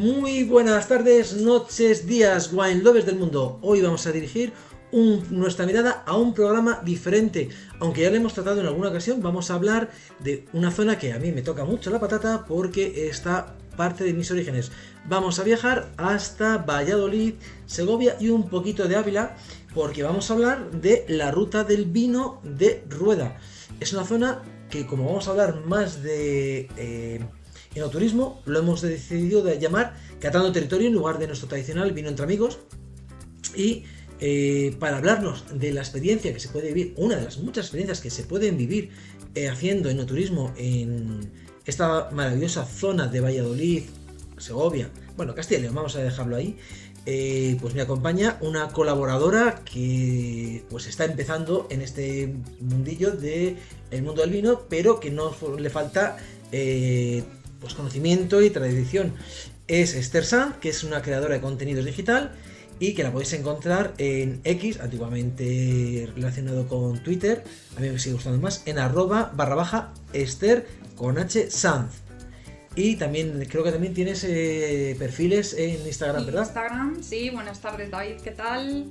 Muy buenas tardes, noches, días, wine lovers del mundo. Hoy vamos a dirigir nuestra mirada a un programa diferente. Aunque ya lo hemos tratado en alguna ocasión, vamos a hablar de una zona que a mí me toca mucho la patata porque está parte de mis orígenes. Vamos a viajar hasta Valladolid, Segovia y un poquito de Ávila porque vamos a hablar de la ruta del vino de Rueda. Es una zona que, como vamos a hablar más de enoturismo, lo hemos decidido de llamar Catando Territorio en lugar de nuestro tradicional vino entre amigos. Y para hablarnos de la experiencia que se puede vivir, una de las muchas experiencias que se pueden vivir haciendo enoturismo en esta maravillosa zona de Valladolid, Segovia, bueno, Castilla y León, vamos a dejarlo ahí. Pues me acompaña una colaboradora que pues está empezando en este mundillo del mundo del vino, pero que no le falta pues conocimiento y tradición. Es Esther Sanz, que es una creadora de contenidos digital y que la podéis encontrar en X, antiguamente relacionado con Twitter, a mí me sigue gustando más, en @Esther con H Sanz. Y también creo que también tienes perfiles en Instagram, ¿verdad? Instagram, sí, buenas tardes David, ¿qué tal?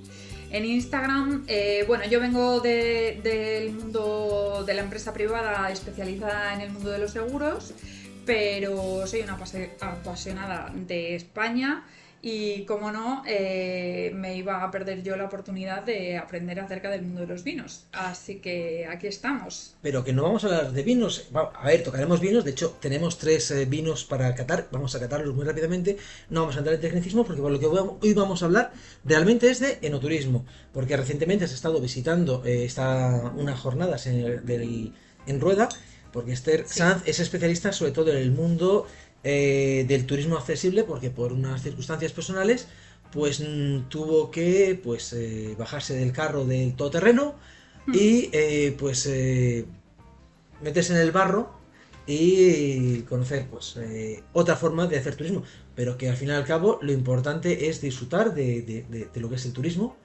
En Instagram, bueno, yo vengo del mundo de la empresa privada especializada en el mundo de los seguros, pero soy una apasionada de España y, como no, me iba a perder yo la oportunidad de aprender acerca del mundo de los vinos. Así que aquí estamos. Pero que no vamos a hablar de vinos. A ver, tocaremos vinos. De hecho, tenemos 3 vinos para catar. Vamos a catarlos muy rápidamente. No vamos a entrar en tecnicismo porque por lo que hoy vamos a hablar realmente es de enoturismo. Porque recientemente has estado visitando unas jornadas en Rueda. Porque Esther Sanz es especialista sobre todo en el mundo del turismo accesible, porque por unas circunstancias personales pues tuvo que bajarse del carro del todoterreno y meterse en el barro y conocer otra forma de hacer turismo, pero que al fin y al cabo lo importante es disfrutar de lo que es el turismo.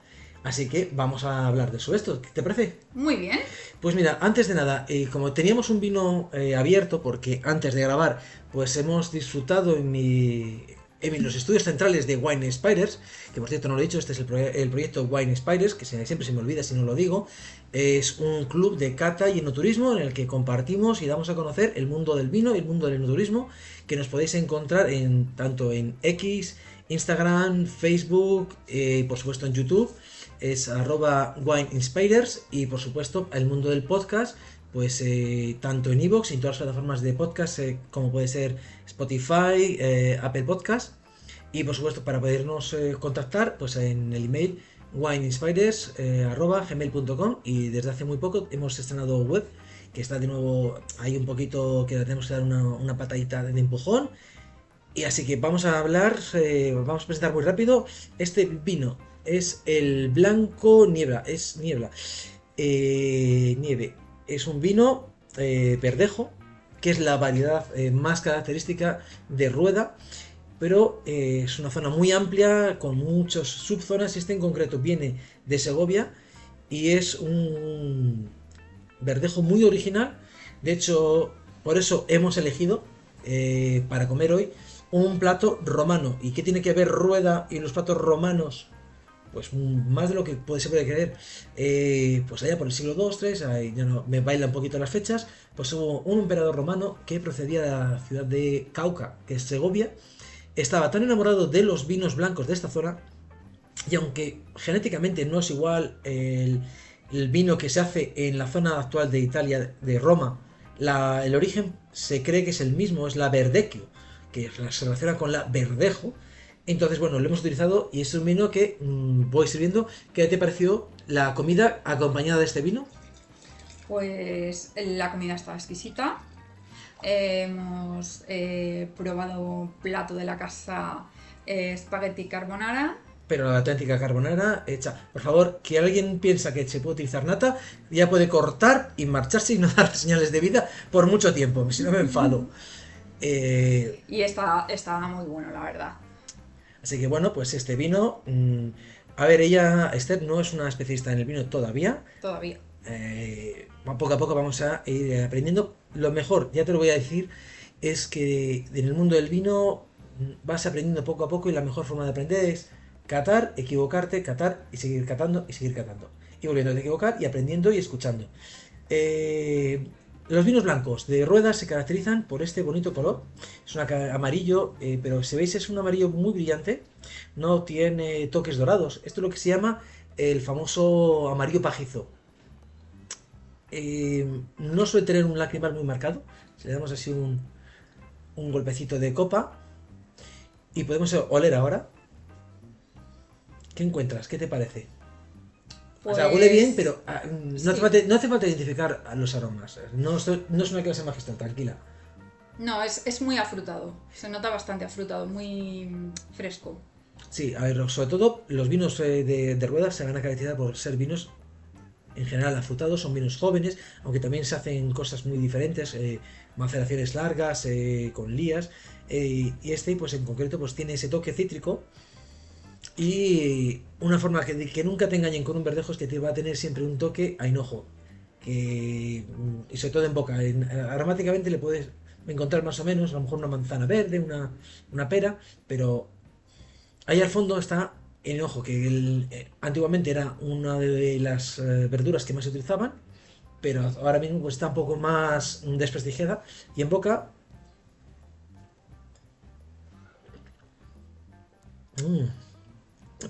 Así que vamos a hablar de eso. ¿Qué te parece? Muy bien. Pues mira, antes de nada, como teníamos un vino abierto, porque antes de grabar, pues hemos disfrutado en los estudios centrales de Wine Inspirers, que por cierto no lo he dicho, este es el proyecto Wine Inspirers, que siempre se me olvida si no lo digo. Es un club de cata y enoturismo en el que compartimos y damos a conocer el mundo del vino y el mundo del enoturismo, que nos podéis encontrar tanto en X, Instagram, Facebook y por supuesto en YouTube. Es @WineInspirers y por supuesto el mundo del podcast, pues tanto en iVoox y en todas las plataformas de podcast como puede ser Spotify, Apple Podcast, y por supuesto para podernos contactar pues en el email wineinspirers@gmail.com. Y desde hace muy poco hemos estrenado web, que está de nuevo ahí un poquito, que le tenemos que dar una patadita de empujón. Y así que vamos a vamos a presentar muy rápido este vino. Es el Blanco Niebla. Nieve. Es un vino verdejo, que es la variedad más característica de Rueda, pero es una zona muy amplia con muchas subzonas. Este en concreto viene de Segovia y es un verdejo muy original. De hecho, por eso hemos elegido para comer hoy un plato romano. ¿Y qué tiene que ver Rueda y los platos romanos? Pues más de lo que se puede creer. Pues allá por el siglo II, III, ahí ya no, me baila un poquito las fechas, pues hubo un emperador romano que procedía de la ciudad de Cauca, que es Segovia. Estaba tan enamorado de los vinos blancos de esta zona, y aunque genéticamente no es igual el vino que se hace en la zona actual de Italia, de Roma, el origen se cree que es el mismo, es la Verdecchio, que se relaciona con la verdejo. Entonces, bueno, lo hemos utilizado y es un vino que voy sirviendo. ¿Qué te pareció la comida acompañada de este vino? Pues la comida estaba exquisita. Hemos probado un plato de la casa, spaghetti carbonara. Pero la auténtica carbonara hecha. Por favor, que alguien piensa que se puede utilizar nata, ya puede cortar y marcharse y no dar señales de vida por mucho tiempo, si no me enfado. Y estaba muy bueno, la verdad. Así que bueno, pues este vino... a ver, Esther, no es una especialista en el vino todavía. Todavía. Poco a poco vamos a ir aprendiendo. Lo mejor, ya te lo voy a decir, es que en el mundo del vino vas aprendiendo poco a poco y la mejor forma de aprender es catar, equivocarte, catar y seguir catando y seguir catando. Y volviendo a equivocar y aprendiendo y escuchando. Eh, los vinos blancos de ruedas se caracterizan por este bonito color. Es un amarillo, pero si veis es un amarillo muy brillante. No tiene toques dorados. Esto es lo que se llama el famoso amarillo pajizo. No suele tener un lacrimal muy marcado. Si le damos así un golpecito de copa. Y podemos oler ahora. ¿Qué encuentras? ¿Qué te parece? O sea, huele bien, pero no hace falta identificar a los aromas. No es una clase magistral, tranquila. No, es muy afrutado. Se nota bastante afrutado, muy fresco. Sí, a ver, sobre todo los vinos de ruedas se van a caracterizar por ser vinos en general afrutados, son vinos jóvenes, aunque también se hacen cosas muy diferentes, maceraciones largas, con lías, y este pues en concreto pues tiene ese toque cítrico. Y una forma que nunca te engañen con un verdejo es que te va a tener siempre un toque a hinojo. Y sobre todo en boca. Aromáticamente le puedes encontrar más o menos, a lo mejor una manzana verde, una pera, pero ahí al fondo está el hinojo, que antiguamente era una de las verduras que más se utilizaban, pero ahora mismo pues, está un poco más desprestigiada. Y en boca...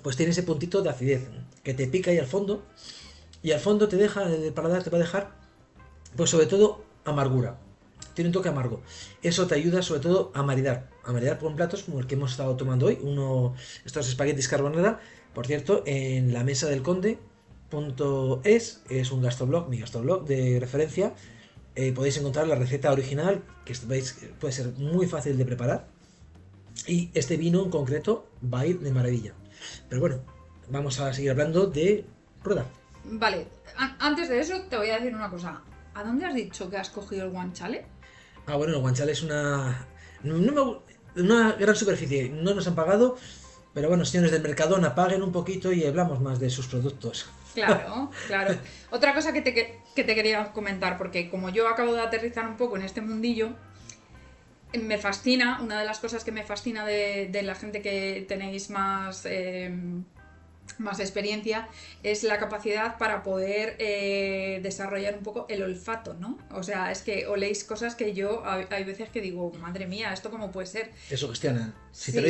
pues tiene ese puntito de acidez que te pica ahí al fondo, y al fondo te deja, el paladar te va a dejar, pues sobre todo amargura, tiene un toque amargo. Eso te ayuda sobre todo a maridar con platos como el que hemos estado tomando hoy, estos espaguetis carbonara. Por cierto, en la mesa del conde.es un gastroblog, mi gastroblog de referencia. Podéis encontrar la receta original, que veis puede ser muy fácil de preparar, y este vino en concreto va a ir de maravilla. Pero bueno, vamos a seguir hablando de rueda. Vale, antes de eso te voy a decir una cosa. ¿A dónde has dicho que has cogido el guanciale? Bueno, el guanciale es una gran superficie. No nos han pagado, pero bueno, señores del Mercadona, paguen un poquito y hablamos más de sus productos. Claro, claro. Otra cosa que te quería comentar, porque como yo acabo de aterrizar un poco en este mundillo, me fascina, una de las cosas que me fascina de la gente que tenéis más experiencia es la capacidad para poder desarrollar un poco el olfato, ¿no? O sea, es que oléis cosas que yo hay veces que digo, madre mía, ¿esto cómo puede ser? Te sugestionan. Si Sí. te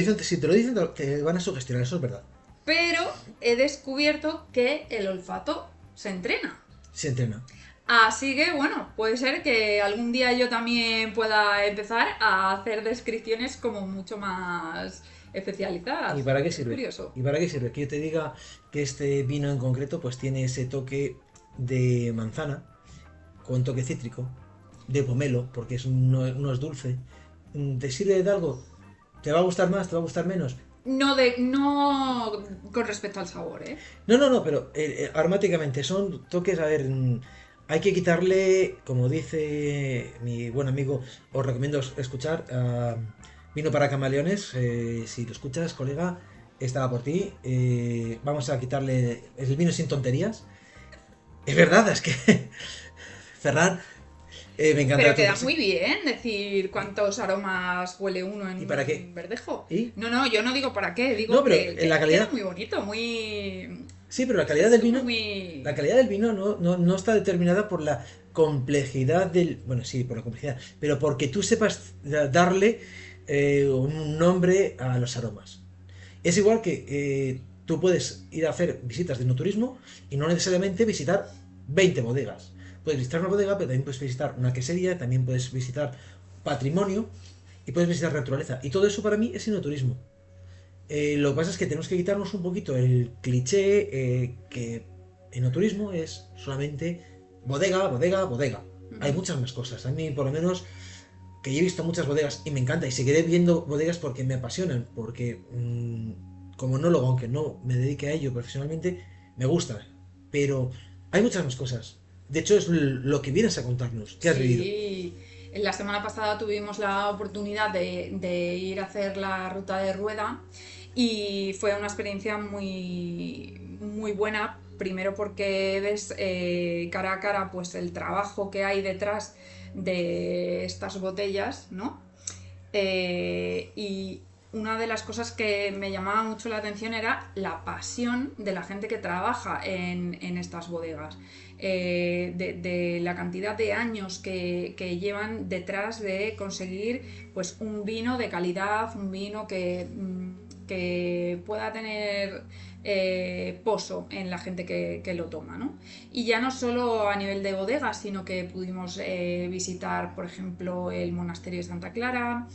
lo dicen, te van a sugestionar, eso es verdad. Pero he descubierto que el olfato se entrena. Se entrena. Así que bueno, puede ser que algún día yo también pueda empezar a hacer descripciones como mucho más especializadas. ¿Y para qué sirve? Curioso. ¿Y para qué sirve? Que yo te diga que este vino en concreto pues tiene ese toque de manzana, con toque cítrico, de pomelo, porque no es dulce. ¿Te sirve de algo? ¿Te va a gustar más? ¿Te va a gustar menos? No con respecto al sabor, ¿eh? No, pero aromáticamente son toques, a ver, hay que quitarle, como dice mi buen amigo, os recomiendo escuchar Vino para Camaleones, si lo escuchas, colega, estaba por ti. Vamos a quitarle el vino sin tonterías. Es verdad, es que Ferran, me encanta. Pero queda muy bien decir cuántos aromas huele uno en ¿Y para qué? un verdejo. ¿Y? No, yo no digo para qué, digo No, pero que en la calidad... queda muy bonito, muy... Sí, pero la calidad del vino... Muy... La calidad del vino no está determinada por la complejidad del... Bueno, sí, por la complejidad, pero porque tú sepas darle un nombre a los aromas. Es igual que tú puedes ir a hacer visitas de enoturismo y no necesariamente visitar 20 bodegas. Puedes visitar una bodega, pero también puedes visitar una quesería, también puedes visitar patrimonio y puedes visitar naturaleza. Y todo eso para mí es enoturismo. Lo que pasa es que tenemos que quitarnos un poquito el cliché que enoturismo es solamente bodega, bodega, bodega. Hay muchas más cosas. A mí, por lo menos, que yo he visto muchas bodegas y me encanta y seguiré viendo bodegas porque me apasionan, porque como enólogo, aunque no me dedique a ello profesionalmente, me gusta. Pero hay muchas más cosas. De hecho, es lo que vienes a contarnos. ¿Qué has vivido? Sí, la semana pasada tuvimos la oportunidad de ir a hacer la ruta de rueda y fue una experiencia muy, muy buena. Primero porque ves cara a cara pues el trabajo que hay detrás de estas botellas, ¿no? Y una de las cosas que me llamaba mucho la atención era la pasión de la gente que trabaja en estas bodegas, de la cantidad de años que llevan detrás de conseguir pues un vino de calidad, un vino que pueda tener pozo en la gente que lo toma, ¿no? Y ya no solo a nivel de bodegas, sino que pudimos visitar, por ejemplo, el monasterio de Santa Clara.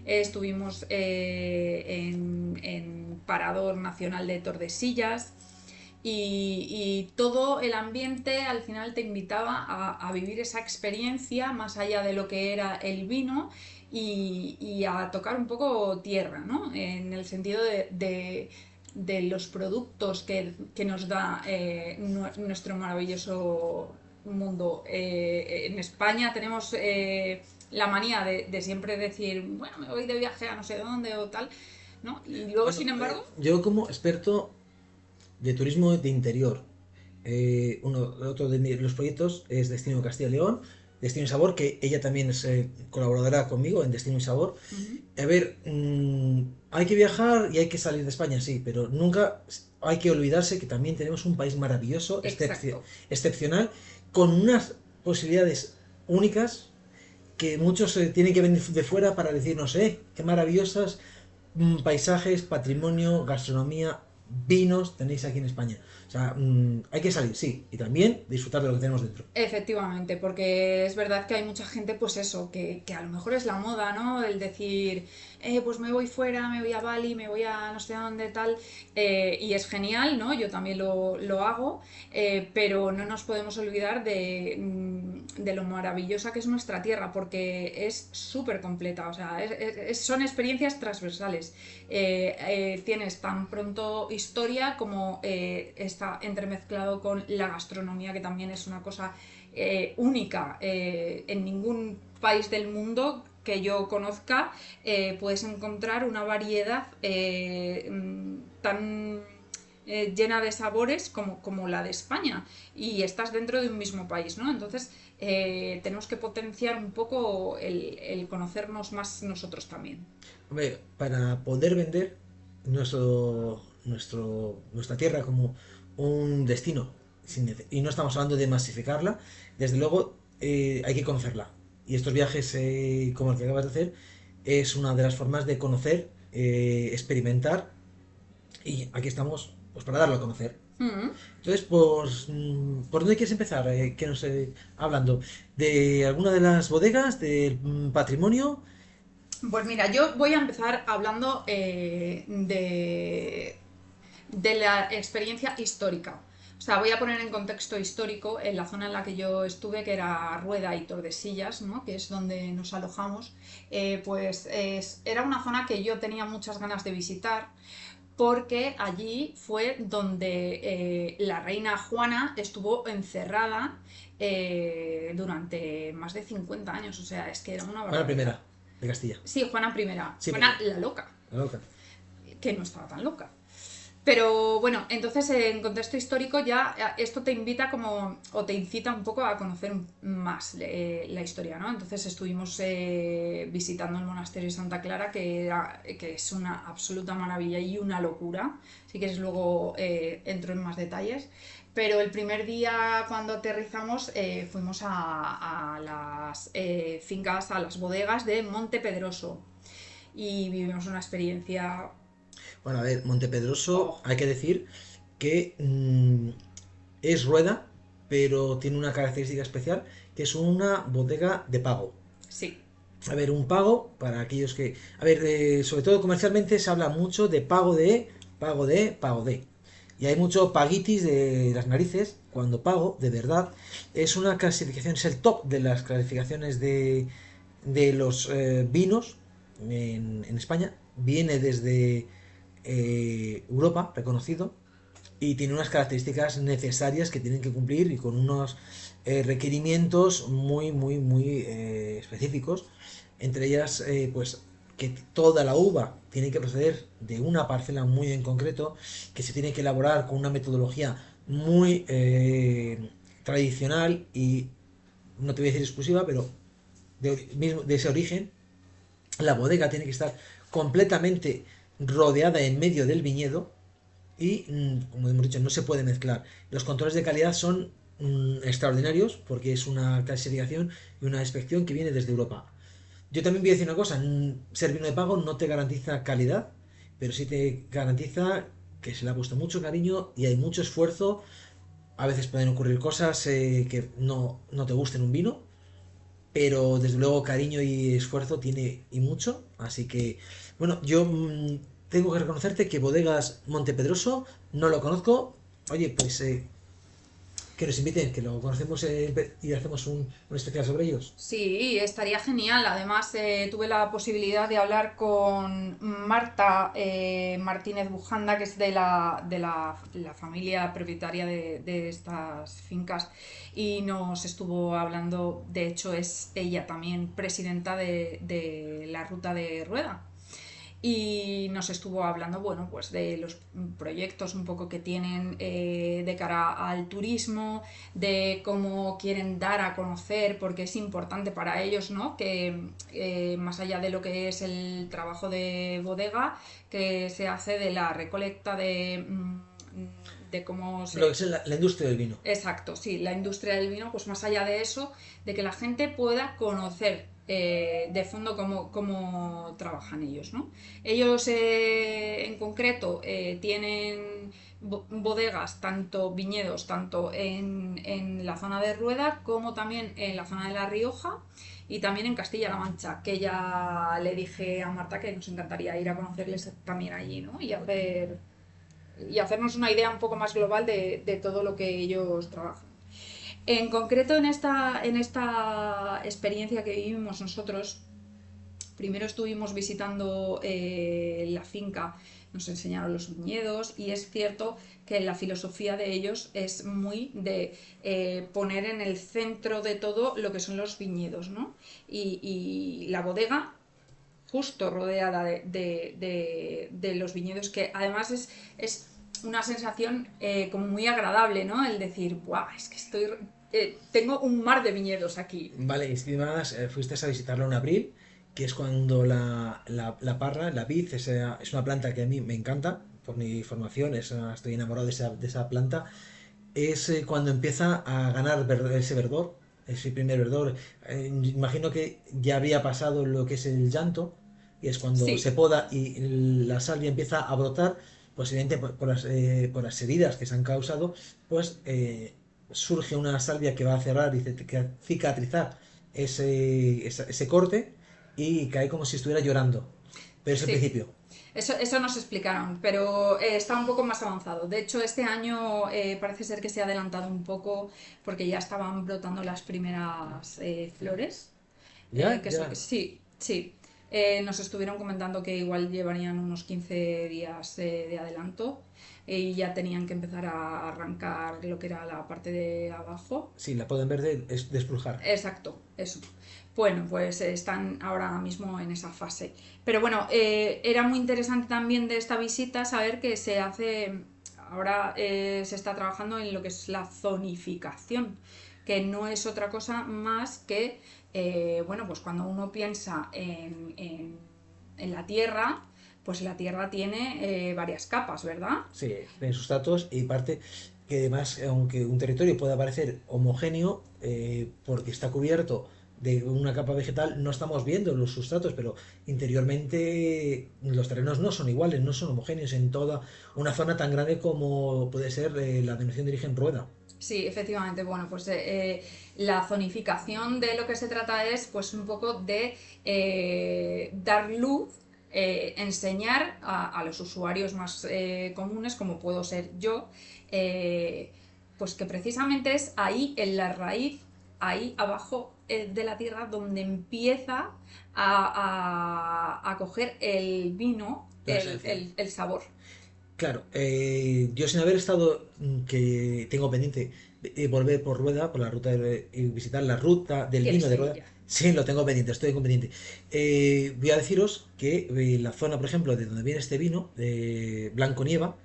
Estuvimos en Parador Nacional de Tordesillas y todo el ambiente al final te invitaba a vivir esa experiencia más allá de lo que era el vino y a tocar un poco tierra, ¿no? En el sentido de los productos que nos da nuestro maravilloso mundo. En España tenemos la manía de siempre decir, bueno, me voy de viaje a no sé dónde o tal, ¿no? Y luego, Bueno, sin embargo... yo como experto de turismo de interior, otro de los proyectos es Destino Castilla y León, Destino y Sabor, que ella también es colaborará conmigo en Destino y Sabor. A ver, hay que viajar y hay que salir de España, sí, pero nunca hay que olvidarse que también tenemos un país maravilloso, Exacto. excepcional, con unas posibilidades únicas que muchos tienen que venir de fuera para decirnos, qué maravillosas paisajes, patrimonio, gastronomía, vinos tenéis aquí en España. O sea, hay que salir, sí, y también disfrutar de lo que tenemos dentro. Efectivamente, porque es verdad que hay mucha gente, pues eso, que a lo mejor es la moda, ¿no? El decir, pues me voy fuera, me voy a Bali, me voy a no sé dónde, tal, y es genial, ¿no? Yo también lo hago, pero no nos podemos olvidar de lo maravillosa que es nuestra tierra, porque es súper completa, o sea, son experiencias transversales. Tienes tan pronto historia como está entremezclado con la gastronomía, que también es una cosa única. En ningún país del mundo que yo conozca puedes encontrar una variedad tan llena de sabores como la de España, y estás dentro de un mismo país, ¿no? Entonces tenemos que potenciar un poco el conocernos más nosotros también. Hombre, para poder vender nuestra tierra como un destino, y no estamos hablando de masificarla, desde luego hay que conocerla. Y estos viajes, como el que acabas de hacer, es una de las formas de conocer, experimentar, y aquí estamos pues para darlo a conocer. Mm. Entonces, pues, ¿por dónde quieres empezar? Que nos hablando de alguna de las bodegas, del patrimonio. Pues mira, yo voy a empezar hablando de la experiencia histórica. O sea, voy a poner en contexto histórico en la zona en la que yo estuve, que era Rueda y Tordesillas, ¿no? Que es donde nos alojamos. Era una zona que yo tenía muchas ganas de visitar, porque allí fue donde la reina Juana estuvo encerrada durante más de 50 años. O sea, es que era una Juana barbaridad. I de Castilla. Sí, Juana I. Sí, Juana porque la loca, la loca. que no estaba tan loca. Pero bueno, entonces en contexto histórico ya esto te invita como, o te incita un poco a conocer más la historia, ¿no? Entonces estuvimos visitando el monasterio de Santa Clara, que es una absoluta maravilla y una locura. Si quieres luego entro en más detalles. Pero el primer día cuando aterrizamos fuimos a las fincas, a las bodegas de Monte Pedroso, y vivimos una experiencia... Bueno, a ver, Montepedroso, Oh, hay que decir que es rueda, pero tiene una característica especial, que es una bodega de pago. sí. A ver, un pago para aquellos que... A ver, sobre todo comercialmente se habla mucho de pago de, pago de, pago de. Y hay mucho paguitis de las narices cuando pago, de verdad. Es una clasificación, es el top de las clasificaciones de los vinos en España. Viene desde Europa, reconocido, y tiene unas características necesarias que tienen que cumplir y con unos requerimientos muy, muy, muy específicos. Entre ellas, pues que toda la uva tiene que proceder de una parcela muy en concreto, que se tiene que elaborar con una metodología muy tradicional y no te voy a decir exclusiva, pero de ese origen. La bodega tiene que estar completamente rodeada en medio del viñedo y, como hemos dicho, no se puede mezclar. Los controles de calidad son extraordinarios porque es una clasificación y una inspección que viene desde Europa. Yo también voy a decir una cosa, ser vino de pago no te garantiza calidad, pero sí te garantiza que se le ha puesto mucho cariño y hay mucho esfuerzo. A veces pueden ocurrir cosas que no te gusten un vino, pero desde luego cariño y esfuerzo tiene y mucho. Así que, bueno, yo tengo que reconocerte que Bodegas Montepedroso no lo conozco. Oye, pues que nos inviten, que lo conocemos y hacemos un especial sobre ellos. Sí, estaría genial. Además, tuve la posibilidad de hablar con Marta Martínez Bujanda, que es de la familia propietaria de estas fincas, y nos estuvo hablando, de hecho es ella también presidenta de la Ruta de Rueda. Y nos estuvo hablando, bueno, pues de los proyectos un poco que tienen de cara al turismo, de cómo quieren dar a conocer, porque es importante para ellos, ¿no? Que más allá de lo que es el trabajo de bodega, que se hace de la recolecta de cómo Lo se... que es la industria del vino. Exacto, sí, la industria del vino, pues más allá de eso, de que la gente pueda conocer de fondo cómo trabajan ellos, ¿no? Ellos en concreto tienen bodegas, tanto viñedos, tanto en la zona de Rueda como también en la zona de La Rioja y también en Castilla-La Mancha, que ya le dije a Marta que nos encantaría ir a conocerles también allí, ¿no? Y hacernos una idea un poco más global de todo lo que ellos trabajan. En concreto, en esta experiencia que vivimos nosotros, primero estuvimos visitando la finca, nos enseñaron los viñedos y es cierto que la filosofía de ellos es muy de poner en el centro de todo lo que son los viñedos, ¿no? Y la bodega justo rodeada de los viñedos, que además es una sensación como muy agradable, ¿no? El decir, ¡buah! Es que tengo un mar de viñedos aquí. Vale, y si además fuiste a visitarlo en abril, que es cuando la parra, la vid, es una planta que a mí me encanta, por mi formación, estoy enamorado de esa planta, es cuando empieza a ganar ese verdor, ese primer verdor. Imagino que ya habría pasado lo que es el llanto, y es cuando se Sí, poda y la salvia empieza a brotar, pues evidentemente por las heridas que se han causado, pues surge una salvia que va a cerrar y cicatrizar ese corte y cae como si estuviera llorando. Pero es el sí. principio. Eso nos explicaron, pero está un poco más avanzado. De hecho, este año parece ser que se ha adelantado un poco porque ya estaban brotando las primeras flores. Ya, ya. Sí, sí. Nos estuvieron comentando que igual llevarían unos 15 días de adelanto y ya tenían que empezar a arrancar lo que era la parte de abajo. Sí, la pueden ver de esplujar. Exacto, eso. Bueno, pues están ahora mismo en esa fase. Pero bueno, era muy interesante también de esta visita saber que ahora se está trabajando en lo que es la zonificación, que no es otra cosa más que, bueno, pues cuando uno piensa en la Tierra, pues la Tierra tiene varias capas, ¿verdad? Sí, en sustratos y parte que además, aunque un territorio pueda parecer homogéneo, porque está cubierto de una capa vegetal, no estamos viendo los sustratos, pero interiormente los terrenos no son iguales, no son homogéneos en toda una zona tan grande como puede ser la denominación de origen Rueda. Sí, efectivamente. Bueno, pues la zonificación de lo que se trata es pues un poco de dar luz, enseñar a los usuarios más comunes, como puedo ser yo, pues que precisamente es ahí en la raíz, ahí abajo de la tierra, donde empieza a coger el vino, La esencia. el sabor. Claro, yo sin haber estado, que tengo pendiente de volver por Rueda, por la ruta y visitar la ruta del vino Tienes de que ir Rueda, ya. sí, lo tengo pendiente, estoy con pendiente. Voy a deciros que la zona, por ejemplo, de donde viene este vino, de Blanco Nieva,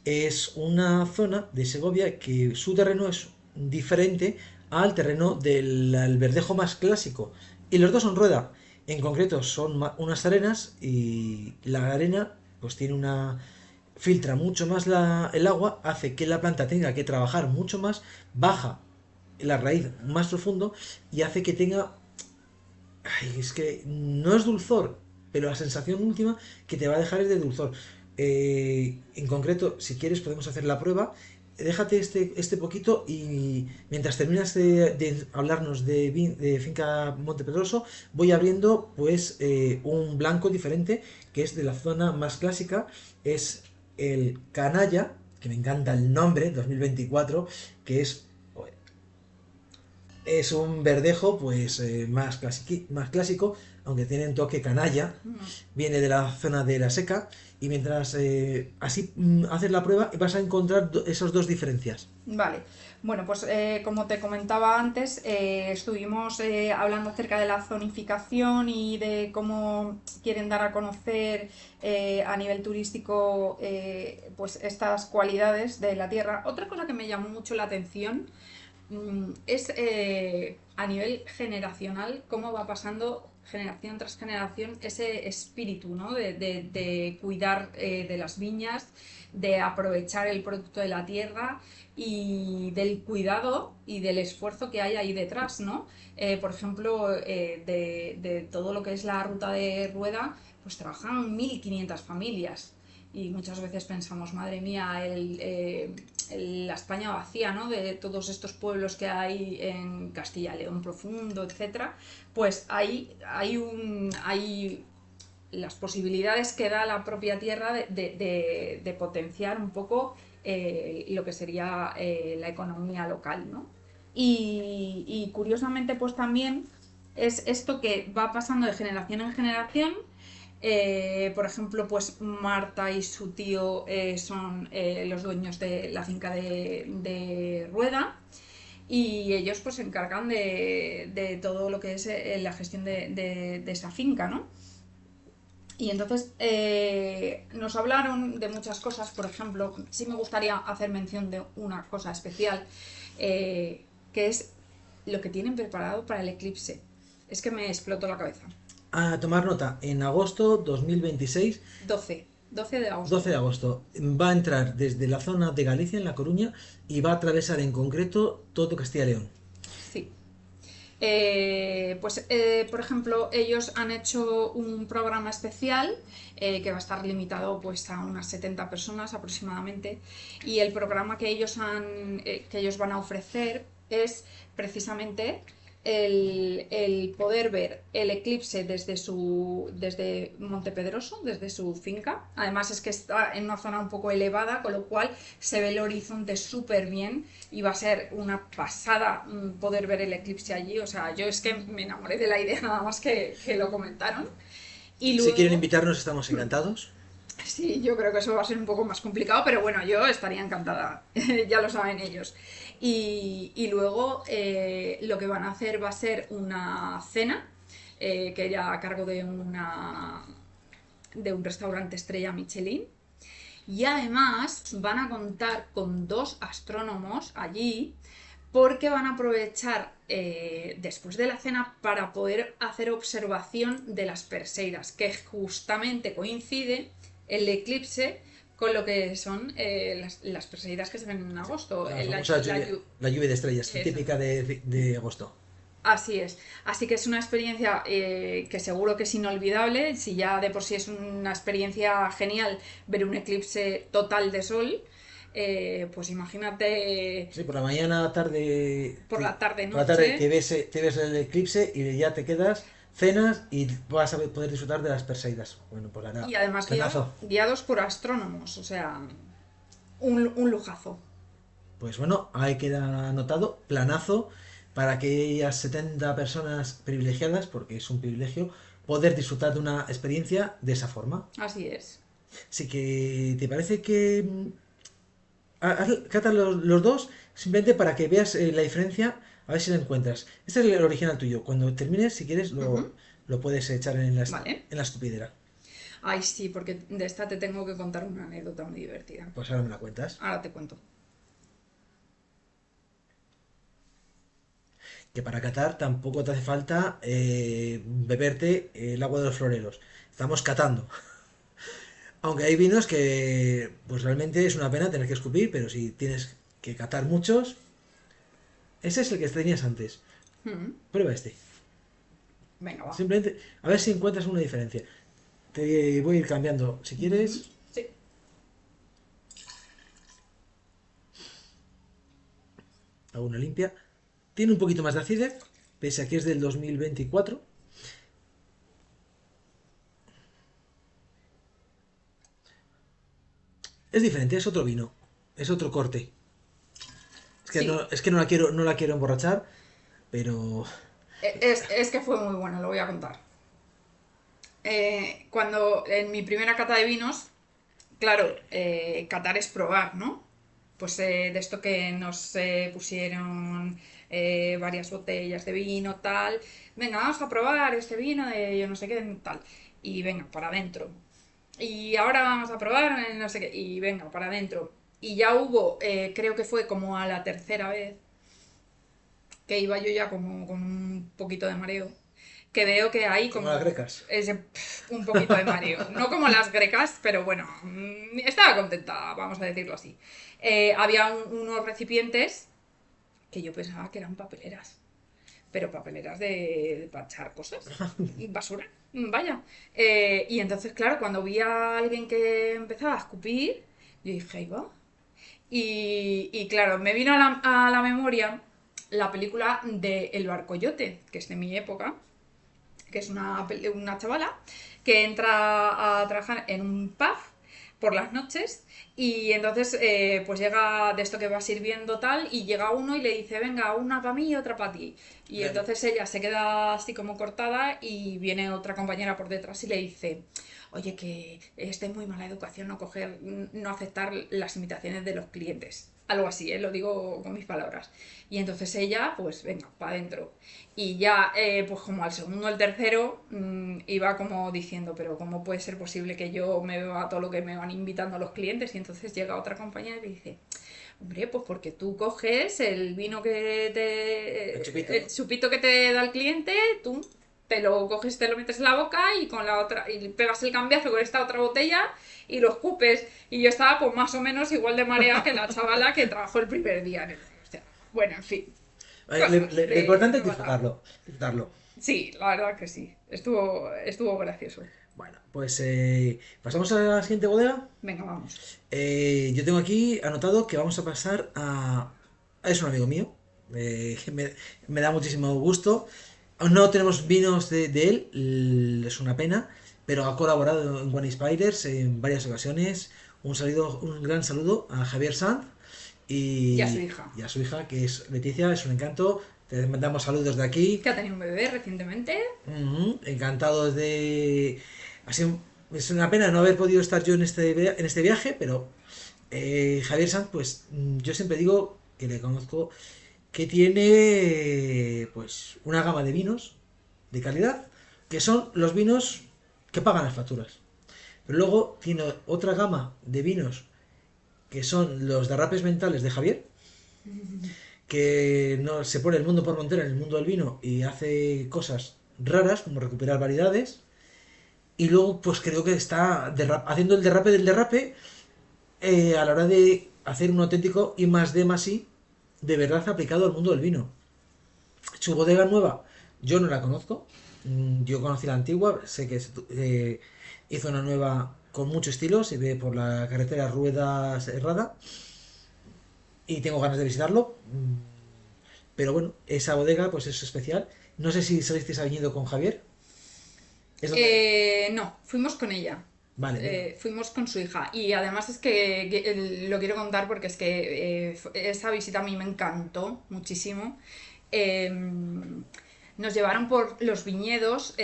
es una zona de Segovia que su terreno es diferente al terreno del alberdejo más clásico. Y los dos son Rueda. En concreto son unas arenas y la arena pues tiene filtra mucho más el agua, hace que la planta tenga que trabajar mucho más, baja la raíz más profundo y hace que tenga... Ay, es que no es dulzor, pero la sensación última que te va a dejar es de dulzor. En concreto, si quieres podemos hacer la prueba. Déjate este poquito y mientras terminas de hablarnos de Finca Monte Pedroso, voy abriendo pues un blanco diferente que es de la zona más clásica, es el Canalla, que me encanta el nombre, 2024, que es un verdejo pues más clásico, aunque tiene un toque canalla, viene de la zona de la seca y mientras así haces la prueba vas a encontrar esas dos diferencias. Vale, bueno, pues como te comentaba antes, estuvimos hablando acerca de la zonificación y de cómo quieren dar a conocer a nivel turístico pues estas cualidades de la tierra. Otra cosa que me llamó mucho la atención es a nivel generacional cómo va pasando generación tras generación ese espíritu, ¿no? de cuidar de las viñas, de aprovechar el producto de la tierra y del cuidado y del esfuerzo que hay ahí detrás, ¿no? Por ejemplo, de todo lo que es la ruta de Rueda, pues trabajan 1.500 familias y muchas veces pensamos, madre mía, la España vacía, ¿no? De todos estos pueblos que hay en Castilla, León profundo, etcétera, pues hay las posibilidades que da la propia tierra de potenciar un poco lo que sería la economía local, ¿no? Y curiosamente, pues también es esto que va pasando de generación en generación. Por ejemplo, pues Marta y su tío son los dueños de la finca de Rueda y ellos pues se encargan de todo lo que es la gestión de esa finca, ¿no? Y entonces nos hablaron de muchas cosas, por ejemplo, sí me gustaría hacer mención de una cosa especial, que es lo que tienen preparado para el eclipse. Es que me explotó la cabeza. A tomar nota, en agosto 2026, 12 de agosto. 12 de agosto, va a entrar desde la zona de Galicia, en La Coruña, y va a atravesar en concreto todo Castilla y León. Sí. Por ejemplo, ellos han hecho un programa especial que va a estar limitado pues, a unas 70 personas aproximadamente. Y el programa que ellos van a ofrecer es precisamente el poder ver el eclipse desde Monte Pedroso, desde su finca. Además es que está en una zona un poco elevada, con lo cual se ve el horizonte súper bien y va a ser una pasada poder ver el eclipse allí. O sea, yo es que me enamoré de la idea nada más que lo comentaron. Y luego, si quieren invitarnos, estamos encantados. Sí, yo creo que eso va a ser un poco más complicado, pero bueno, yo estaría encantada, ya lo saben ellos. Y luego lo que van a hacer va a ser una cena, que irá a cargo de un restaurante estrella Michelin. Y además van a contar con 2 astrónomos allí, porque van a aprovechar después de la cena para poder hacer observación de las Perseidas, que justamente coincide el eclipse con lo que son las Perseidas que se ven en agosto. La lluvia de estrellas, típica de agosto. Así es. Así que es una experiencia que seguro que es inolvidable. Si ya de por sí es una experiencia genial ver un eclipse total de sol, pues imagínate. Sí, por la mañana, tarde. Por la tarde, por la tarde que ves el eclipse y ya te quedas, cenas y vas a poder disfrutar de las Perseidas. Bueno, pues la Y además guiados por astrónomos, o sea, un lujazo. Pues bueno, ahí queda anotado, planazo para aquellas 70 personas privilegiadas, porque es un privilegio, poder disfrutar de una experiencia de esa forma. Así es. Así que, ¿te parece que cata los dos? Simplemente para que veas la diferencia, a ver si la encuentras. Este es el original tuyo. Cuando termines, si quieres, lo puedes echar en la estupidera. Ay, sí, porque de esta te tengo que contar una anécdota muy divertida. Pues ahora me la cuentas. Ahora te cuento. que para catar tampoco te hace falta beberte el agua de los floreros. Estamos catando. Aunque hay vinos que pues realmente es una pena tener que escupir, pero si tienes que catar muchos, ese es el que tenías antes. Mm. Prueba este. Venga, va. Simplemente a ver si encuentras una diferencia. Te voy a ir cambiando. Si quieres, Sí. hago una limpia. Tiene un poquito más de acidez, pese a que es del 2024. Es diferente, es otro vino. Es otro corte. Sí. Es que no la quiero emborrachar, pero Es que fue muy bueno, lo voy a contar. Cuando en mi primera cata de vinos, claro, catar es probar, ¿no? Pues de esto que nos pusieron varias botellas de vino, tal. Venga, vamos a probar este vino de yo no sé qué, tal. Y venga, para adentro. Y ahora vamos a probar no sé qué. Y venga, para adentro. Y ya hubo, creo que fue como a la tercera vez, que iba yo ya como con un poquito de mareo, que veo que hay como como las grecas. un poquito de mareo. No como las grecas, pero bueno, estaba contenta, vamos a decirlo así. Había unos recipientes que yo pensaba que eran papeleras, pero papeleras para echar cosas, basura, vaya. Y entonces, claro, cuando vi a alguien que empezaba a escupir, yo dije, ahí va. Y claro, me vino a la memoria la película de El Barcoyote, que es de mi época, que es una chavala que entra a trabajar en un pub por las noches y entonces pues llega de esto que va sirviendo tal y llega uno y le dice venga una para mí y otra para ti y Vale. entonces ella se queda así como cortada y viene otra compañera por detrás y le dice oye que es de muy mala educación no aceptar las invitaciones de los clientes algo así, lo digo con mis palabras y entonces ella pues venga para adentro y ya, pues como al segundo o el tercero, iba como diciendo, pero ¿cómo puede ser posible que yo me beba todo lo que me van invitando los clientes? Y entonces llega otra compañera y le dice, hombre, pues porque tú coges el vino El chupito. el chupito que te da el cliente, tú te lo coges, te lo metes en la boca y con la otra, y pegas el cambiazo con esta otra botella y lo escupes. Y yo estaba pues más o menos igual de marea que la chavala que trabajó el primer día en el... O sea, bueno, en fin. Vale, Cosas lo importante de es Málaga. disfrutarlo. Disfrutarlo. Sí, la verdad que sí. Estuvo gracioso. Bueno, pues pasamos a la siguiente bodega. Venga, vamos. Yo tengo aquí anotado que vamos a pasar a... Es un amigo mío. Que me da muchísimo gusto. Aún no tenemos vinos de él. Es una pena. Pero ha colaborado en One Spiders en varias ocasiones. Un gran saludo a Javier Sanz Y a su hija. y a su hija, que es Leticia. Es un encanto. Te mandamos saludos de aquí. Que ha tenido un bebé recientemente. Encantados de... Ha sido... Es una pena no haber podido estar yo en este viaje, pero Javier Sanz, pues yo siempre digo que le conozco que tiene pues una gama de vinos de calidad, que son los vinos que pagan las facturas. Pero luego tiene otra gama de vinos que son los derrapes mentales de Javier, que no se pone el mundo por montera en el mundo del vino y hace cosas raras como recuperar variedades. Y luego, pues creo que está haciendo el derrape del derrape a la hora de hacer un auténtico I más D más I de verdad aplicado al mundo del vino. Su bodega nueva, yo no la conozco. Yo conocí la antigua, sé que hizo una nueva con mucho estilo, se ve por la carretera Ruedas Herrada y tengo ganas de visitarlo. Pero bueno, esa bodega pues es especial. No sé si salisteis a viñedo con Javier. Es donde... No, fuimos con ella. Vale, venga. Fuimos con su hija. Y además es que lo quiero contar porque es que esa visita a mí me encantó muchísimo. Eh, Nos llevaron por los viñedos,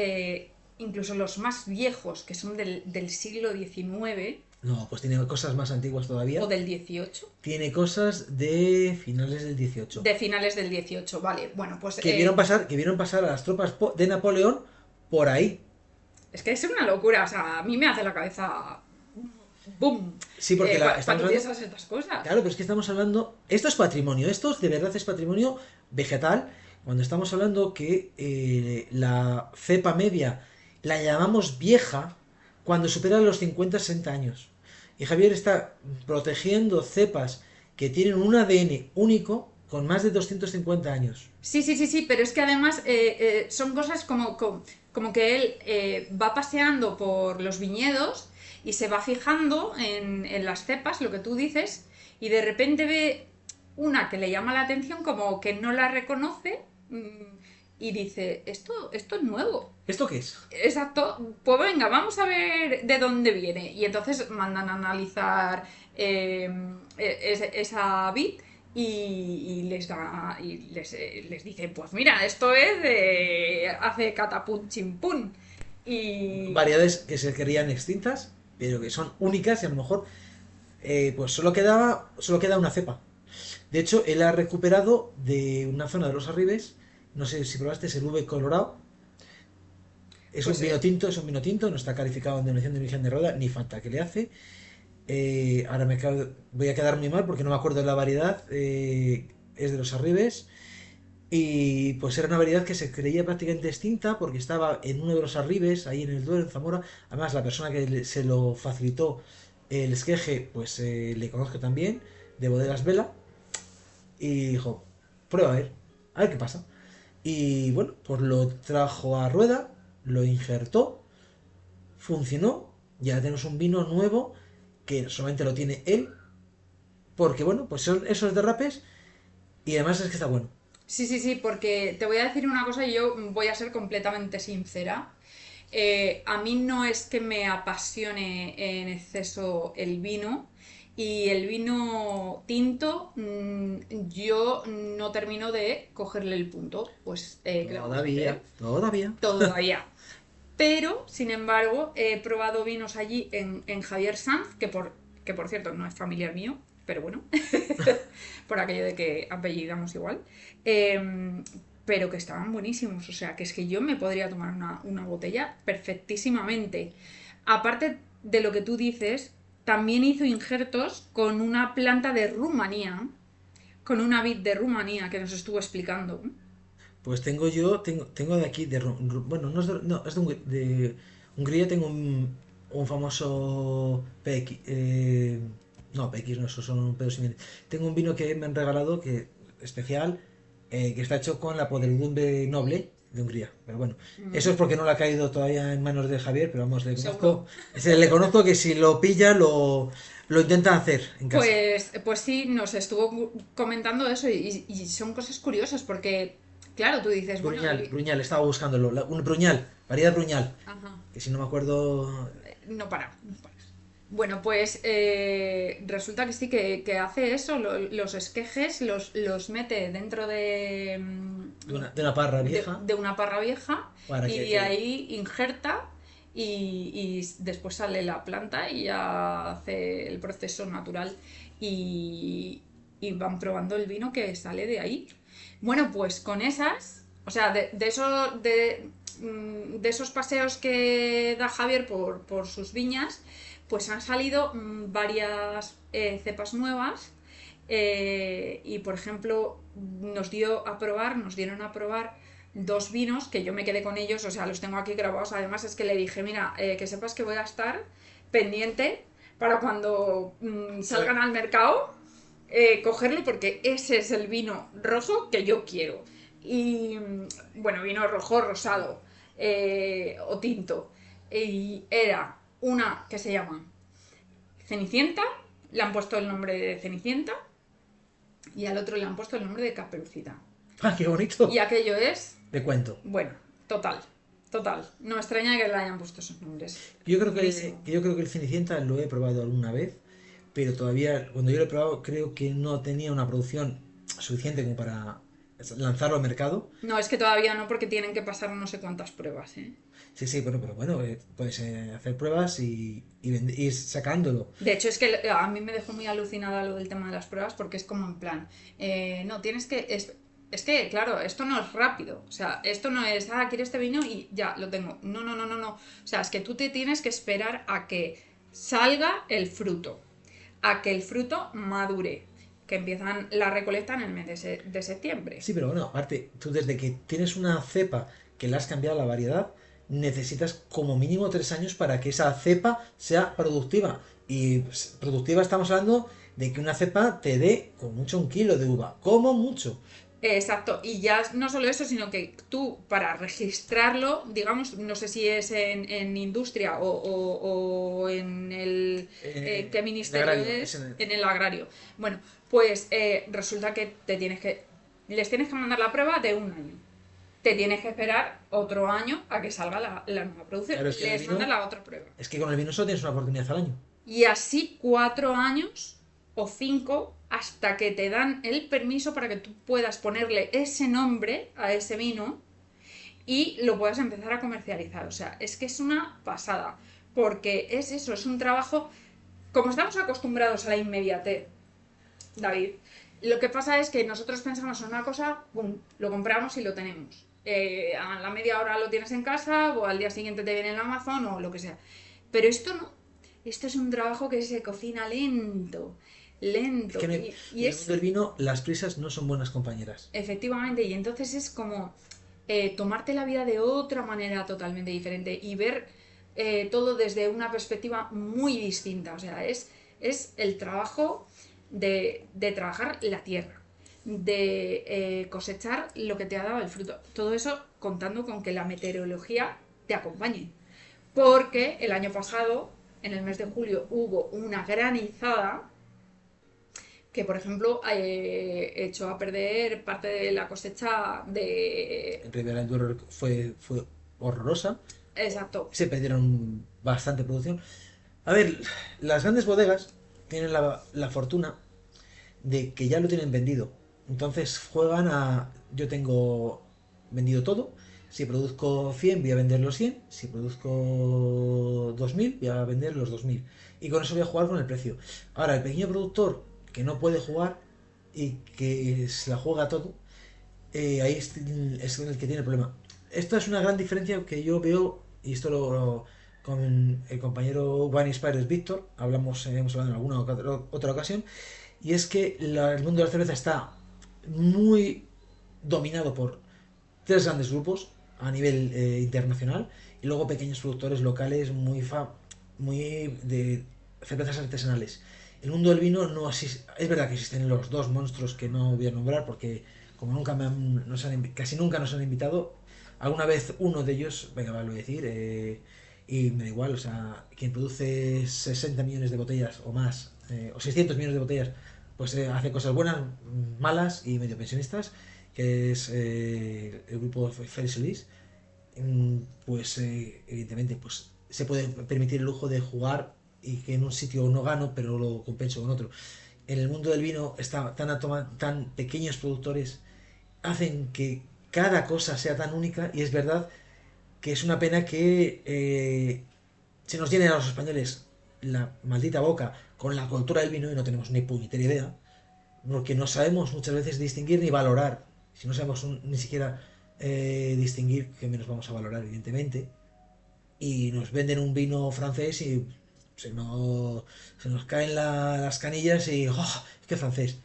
incluso los más viejos, que son del siglo XIX No, pues tiene cosas más antiguas o todavía. del XVIII. Tiene cosas de finales del 18. De finales del XVIII, vale. Bueno, pues Que vieron pasar a las tropas de Napoleón por ahí. es que es una locura. O sea, a mí me hace la cabeza... ¡Boom! Sí, porque estamos Cuando hablando... piensas estas cosas. Claro, pero es que estamos hablando... Esto es patrimonio. Esto de verdad es patrimonio vegetal. Cuando estamos hablando que la cepa media la llamamos vieja cuando supera los 50-60 años. Y Javier está protegiendo cepas que tienen un ADN único con más de 250 años. Sí, sí, sí, sí, pero es que además son cosas como que él va paseando por los viñedos y se va fijando en las cepas, lo que tú dices, y de repente ve una que le llama la atención, como que no la reconoce, y dice, esto es nuevo. ¿Esto qué es? Exacto, pues venga, vamos a ver de dónde viene. Y entonces mandan a analizar esa vid y les dice, pues mira, esto es de hace catapum chimpún. Y Variedades que se querían extintas, pero que son únicas y a lo mejor pues solo queda una cepa. De hecho, él ha recuperado de una zona de los Arribes, no sé si probaste, es el V Colorado. pues Es un vino tinto, no está calificado en denominación de origen de Roda, ni falta que le hace. Ahora voy a quedar muy mal porque no me acuerdo de la variedad. Es de los Arribes. Y pues era una variedad que se creía prácticamente extinta porque estaba en uno de los Arribes, ahí en el Duero, en Zamora. Además, la persona que se lo facilitó el esqueje, pues le conozco también, de Bodegas Vela. Y dijo, prueba a ver qué pasa. Y bueno, pues lo trajo a rueda, lo injertó, funcionó. Ya tenemos un vino nuevo que solamente lo tiene él. Porque bueno, pues son esos derrapes y además es que está bueno. sí, sí, sí, porque te voy a decir una cosa y yo voy a ser completamente sincera. A mí no es que me apasione en exceso el vino y el vino tinto yo no termino de cogerle el punto. Pues ¿qué le vamos a hacer? Todavía. Todavía. Pero, sin embargo, he probado vinos allí en Javier Sanz, que por cierto no es familiar mío, pero bueno, por aquello de que apellidamos igual, eh, pero que estaban buenísimos. O sea, que es que yo me podría tomar una botella perfectísimamente. Aparte de lo que tú dices, también hizo injertos con una planta de Rumanía, con una vid de Rumanía que nos estuvo explicando. Pues tengo de aquí, bueno, no es no, es de Hungría, tengo un famoso PX, no, PX no, esos son un pedo similar. Tengo un vino que me han regalado, que especial, que está hecho con la podredumbre noble de Hungría. Pero bueno, eso es porque no le ha caído todavía en manos de Javier, pero vamos, Seguro. le conozco que si lo pilla, lo intenta hacer en casa. Pues sí, nos estuvo comentando eso y son cosas curiosas porque, claro, tú dices, bueno, Bruñal, estaba buscándolo, un Bruñal, variedad Bruñal, ajá, que si no me acuerdo. no para, no para. Bueno, pues resulta que sí, que hace eso, los esquejes los mete dentro De una parra vieja de una parra vieja para y que de quede. ahí injerta y después sale la planta y ya hace el proceso natural y van probando el vino que sale de ahí. Bueno, pues con esas, o sea, de esos paseos que da Javier por sus viñas, pues han salido varias cepas nuevas y por ejemplo nos dieron a probar dos vinos que yo me quedé con ellos, o sea, los tengo aquí grabados. Además es que le dije, mira, que sepas que voy a estar pendiente para cuando salgan al mercado cogerlo porque ese es el vino rojo que yo quiero. Y bueno, vino rojo, rosado o tinto. Y era una que se llama Cenicienta, le han puesto el nombre de Cenicienta y al otro le han puesto el nombre de Caperucita. ¡Ah, qué bonito! Y aquello es, Te cuento. bueno, total, total. No me extraña que le hayan puesto esos nombres. Buenísimo. Yo creo que el Cenicienta lo he probado alguna vez, pero todavía, cuando yo lo he probado, creo que no tenía una producción suficiente como para lanzarlo al mercado. No, es que todavía no, porque tienen que pasar no sé cuántas pruebas, ¿eh? Sí, sí, pero bueno, puedes hacer pruebas y ir sacándolo. De hecho, es que a mí me dejó muy alucinada lo del tema de las pruebas, porque es como en plan, no, tienes que... Es que, claro, esto no es rápido. O sea, esto no es, quiero este vino y ya, lo tengo. No, no, no, no, no. O sea, es que tú te tienes que esperar a que salga el fruto, a que el fruto madure. que empiezan la recolecta en el mes de septiembre. Sí, pero bueno, aparte, tú desde que tienes una cepa que le has cambiado la variedad, necesitas como mínimo 3 años para que esa cepa sea productiva. Y productiva estamos hablando de que una cepa te dé con mucho 1 kilo de uva, como mucho. Exacto, y ya no solo eso, sino que tú para registrarlo, digamos, no sé si es en industria o en el qué El ministerio agrario, es, en el agrario. Bueno, pues resulta que les tienes que mandar la prueba de 1 año. Te tienes que esperar otro año a que salga la nueva producción. Claro, es que en el Les mandan vino, la otra prueba. es que con el vino solo tienes una oportunidad al año. Y así 4 años o 5 hasta que te dan el permiso para que tú puedas ponerle ese nombre a ese vino y lo puedas empezar a comercializar. O sea, es que es una pasada. Porque es eso, es un trabajo. Como estamos acostumbrados a la inmediatez, David, lo que pasa es que nosotros pensamos en una cosa, pum, lo compramos y lo tenemos. A la media hora lo tienes en casa o al día siguiente te viene en Amazon o lo que sea. Pero esto no. Esto es un trabajo que se cocina lento, Es lento. que en Y el mundo es del vino las prisas no son buenas compañeras. efectivamente, y entonces es como tomarte la vida de otra manera totalmente diferente y ver todo desde una perspectiva muy distinta. O sea, es el trabajo de trabajar la tierra, de cosechar lo que te ha dado el fruto. Todo eso contando con que la meteorología te acompañe. Porque el año pasado, en el mes de julio, hubo una granizada que, por ejemplo, echó a perder parte de la cosecha de... En Ribera del Duero fue horrorosa. Exacto. Se perdieron bastante producción. A ver, las grandes bodegas tienen la fortuna de que ya lo tienen vendido. Entonces juegan a... Yo tengo vendido todo. Si produzco 100 voy a vender los 100. Si produzco 2000 voy a vender los 2000. Y con eso voy a jugar con el precio. Ahora, el pequeño productor que no puede jugar y que se la juega todo, ahí es el que tiene el problema. Esto es una gran diferencia que yo veo, y esto con el compañero Wine Inspires Víctor, hemos hablado en alguna otra ocasión, y es que el mundo de la cerveza está muy dominado por 3 grandes grupos a nivel internacional y luego pequeños productores locales muy de cervezas artesanales. El mundo del vino no existe. Es verdad que existen los dos monstruos que no voy a nombrar porque como nunca casi nunca nos han invitado, alguna vez uno de ellos, venga, lo voy a decir, y me da igual, o sea, quien produce 60 millones de botellas o más, o 600 millones de botellas, pues hace cosas buenas, malas y medio pensionistas, que es el grupo Félix Solís. Pues evidentemente pues se puede permitir el lujo de jugar y que en un sitio no gano pero lo compenso con otro. En el mundo del vino está tan pequeños productores hacen que cada cosa sea tan única y es verdad que es una pena que se nos llene a los españoles la maldita boca con la cultura del vino y no tenemos ni puñetera idea porque no sabemos muchas veces distinguir ni valorar. Si no sabemos ni siquiera distinguir, que menos vamos a valorar, evidentemente. Y nos venden un vino francés y se nos caen las canillas y ¡oh! Es que francés.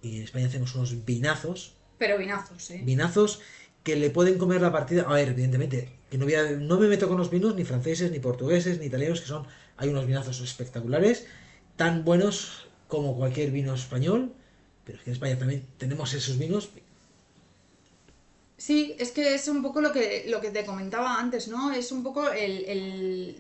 Y en España hacemos unos vinazos. Pero vinazos, ¿eh? Vinazos que le pueden comer la partida. A ver, evidentemente, que no me meto con los vinos ni franceses, ni portugueses, ni italianos, que son. Hay unos vinazos espectaculares, tan buenos como cualquier vino español. Pero es que en España también tenemos esos vinos. Sí, es que es un poco lo que te comentaba antes, ¿no? Es un poco el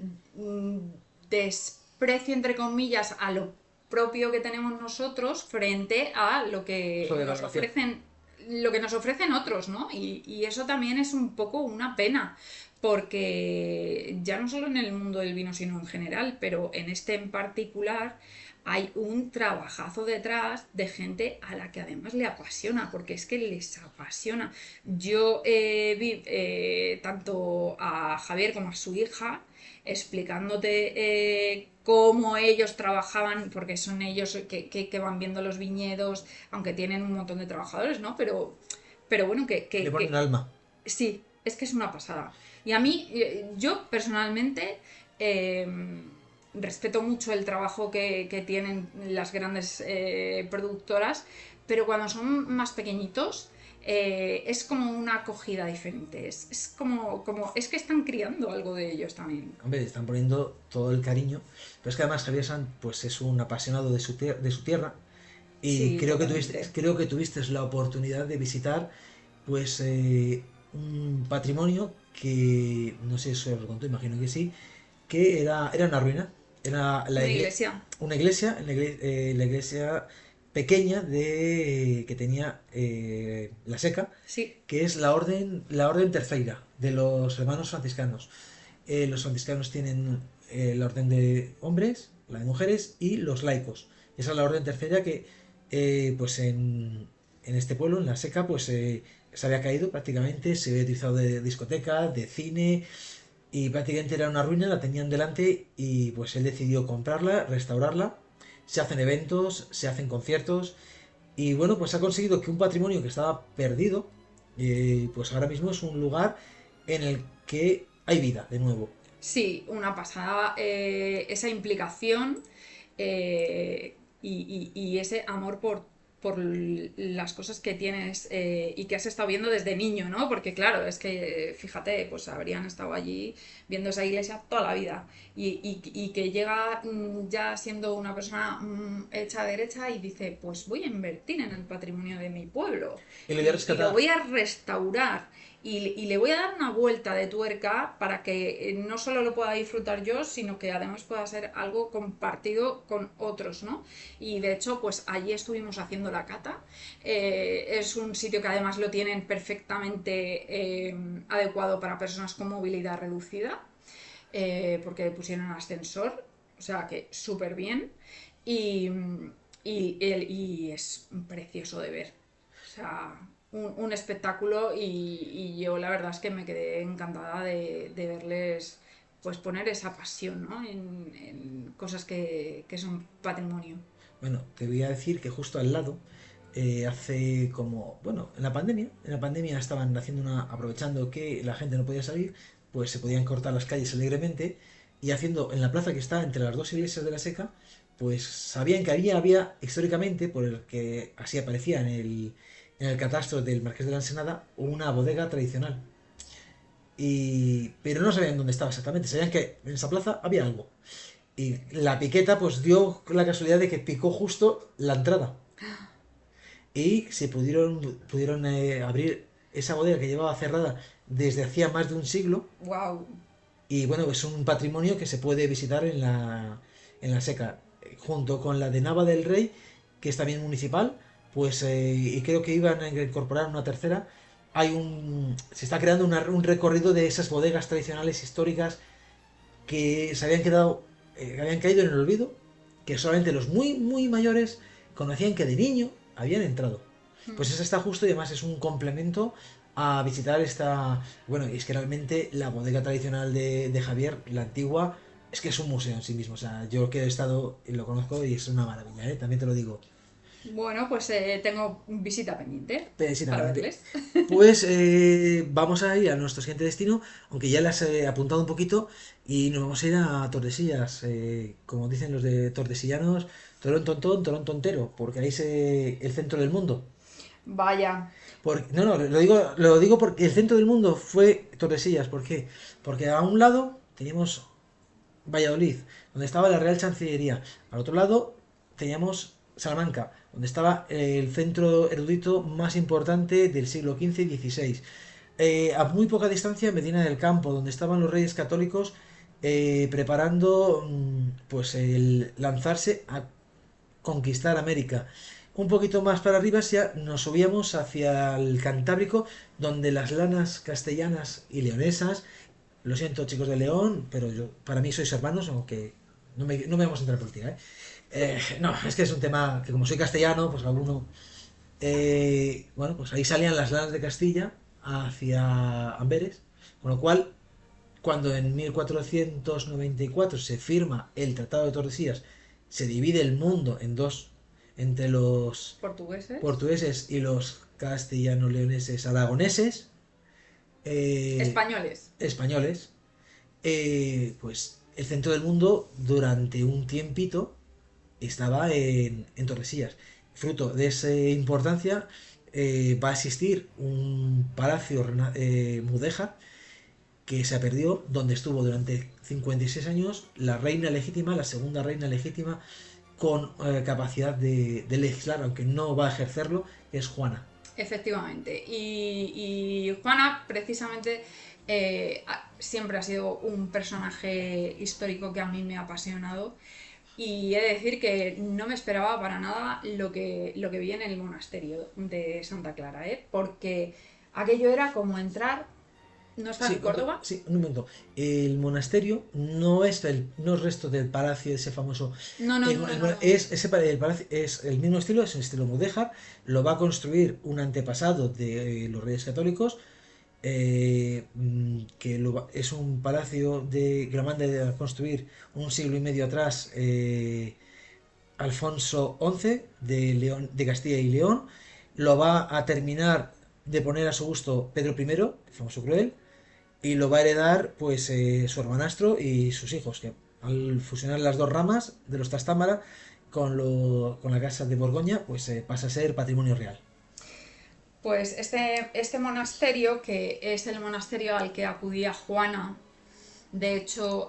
desprecio, entre comillas, a lo propio que tenemos nosotros frente a lo que Sobre nos valoración. ofrecen, lo que nos ofrecen otros, ¿no? Y eso también es un poco una pena, porque ya no solo en el mundo del vino, sino en general, pero en este en particular hay un trabajazo detrás de gente a la que además le apasiona, porque es que les apasiona. Yo vi tanto a Javier como a su hija explicándote cómo ellos trabajaban, porque son ellos que van viendo los viñedos, aunque tienen un montón de trabajadores, ¿no? Pero bueno, Le ponen alma. sí, es que es una pasada. Y a mí, yo personalmente, respeto mucho el trabajo que tienen las grandes productoras, pero cuando son más pequeñitos es como una acogida diferente. Es como, es que están criando algo de ellos también. Hombre, están poniendo todo el cariño. Pero es que además Javier Sanz pues, es un apasionado de su tierra. Y Sí, totalmente. creo que tuviste la oportunidad de visitar pues un patrimonio que, no sé si os lo contó, imagino que sí, que era una ruina. Era Una iglesia. una iglesia, la iglesia pequeña que tenía la Seca, Sí, que es la orden terceira de los hermanos franciscanos. Los franciscanos tienen la orden de hombres, la de mujeres y los laicos. Esa es la orden tercera que pues en este pueblo, en la Seca, pues se había caído prácticamente, se había utilizado de discoteca, de cine y prácticamente era una ruina, la tenían delante y pues él decidió comprarla, restaurarla, se hacen eventos, se hacen conciertos y bueno, pues ha conseguido que un patrimonio que estaba perdido, pues ahora mismo es un lugar en el que hay vida de nuevo. sí, una pasada. Esa implicación y ese amor por las cosas que tienes y que has estado viendo desde niño, ¿no? Porque claro, es que, fíjate, pues habrían estado allí viendo esa iglesia toda la vida y que llega ya siendo una persona hecha derecha y dice, pues voy a invertir en el patrimonio de mi pueblo Y le voy a y lo rescatar. voy a restaurar y le voy a dar una vuelta de tuerca para que no solo lo pueda disfrutar yo, sino que además pueda ser algo compartido con otros, ¿no? Y de hecho, pues allí estuvimos haciendo la cata. Es un sitio que además lo tienen perfectamente adecuado para personas con movilidad reducida, porque pusieron ascensor, o sea que súper bien. Y, y es precioso de ver. O sea, un espectáculo y yo la verdad es que me quedé encantada de verles pues poner esa pasión, ¿no? En cosas que son patrimonio. Bueno, te voy a decir que justo al lado, hace como, bueno, en la pandemia estaban haciendo aprovechando que la gente no podía salir, pues se podían cortar las calles alegremente y haciendo en la plaza que está entre las dos iglesias de la Seca, pues sabían que había históricamente, por el que así aparecía en el catastro del Marqués de la Ensenada, una bodega tradicional. Pero no sabían dónde estaba exactamente, sabían que en esa plaza había algo. Y la piqueta pues dio la casualidad de que picó justo la entrada. Y se pudieron abrir esa bodega que llevaba cerrada desde hacía más de un siglo. ¡Wow! Y bueno, es un patrimonio que se puede visitar en la Seca, junto con la de Nava del Rey, que es también municipal, pues y creo que iban a incorporar una tercera. Se está creando un recorrido de esas bodegas tradicionales históricas que se habían quedado, habían caído en el olvido, que solamente los muy, muy mayores conocían que de niño habían entrado. Pues esa está justo y además es un complemento a visitar esta... Bueno, y es que realmente la bodega tradicional de Javier, la antigua, es que es un museo en sí mismo. O sea, yo que he estado y lo conozco y es una maravilla, ¿eh? También te lo digo. Bueno, pues tengo visita pendiente para Precisamente. verles. Pues vamos a ir a nuestro siguiente destino, aunque ya las he apuntado un poquito, y nos vamos a ir a Tordesillas, como dicen los de Tordesillanos, Torón Tontón, Torón Tontero, porque ahí es el centro del mundo. Vaya. No, no, lo digo porque el centro del mundo fue Tordesillas. ¿Por qué? Porque a un lado teníamos Valladolid, donde estaba la Real Chancillería. Al otro lado teníamos Salamanca, donde estaba el centro erudito más importante del siglo XV y XVI. A muy poca distancia, Medina del Campo, donde estaban los reyes católicos preparando pues el lanzarse a conquistar América. Un poquito más para arriba ya nos subíamos hacia el Cantábrico, donde las lanas castellanas y leonesas, lo siento chicos de León, pero para mí sois hermanos, aunque no me vamos a entrar en política, ¿eh? No, es que es un tema que como soy castellano, pues alguno... bueno, pues ahí salían las lanas de Castilla hacia Amberes, con lo cual, cuando en 1494 se firma el Tratado de Tordesillas, se divide el mundo en dos, entre los ¿Portugueses? portugueses y los castellano-leoneses aragoneses, Españoles. españoles, pues el centro del mundo durante un tiempito estaba en Tordesillas. Fruto de esa importancia va a existir un palacio mudéjar que se perdió, donde estuvo durante 56 años la reina legítima, la segunda reina legítima, con capacidad de legislar, aunque no va a ejercerlo, que es Juana. Efectivamente. Y Juana, precisamente, siempre ha sido un personaje histórico que a mí me ha apasionado. Y he de decir que no me esperaba para nada lo que vi en el monasterio de Santa Clara, porque aquello era como entrar. ¿No estás en Córdoba? Sí, un momento. El monasterio no es el resto del palacio, ese famoso. No, no, no, no. El palacio es el mismo estilo, es un estilo mudéjar. Lo va a construir un antepasado de los Reyes Católicos. Es un palacio que lo manda a construir un siglo y medio atrás Alfonso XI de Castilla y León. Lo va a terminar de poner a su gusto Pedro I, el famoso cruel, y lo va a heredar pues su hermanastro y sus hijos, que al fusionar las dos ramas de los Trastámara con la casa de Borgoña, pues pasa a ser patrimonio real. Pues este monasterio, que es el monasterio al que acudía Juana, de hecho,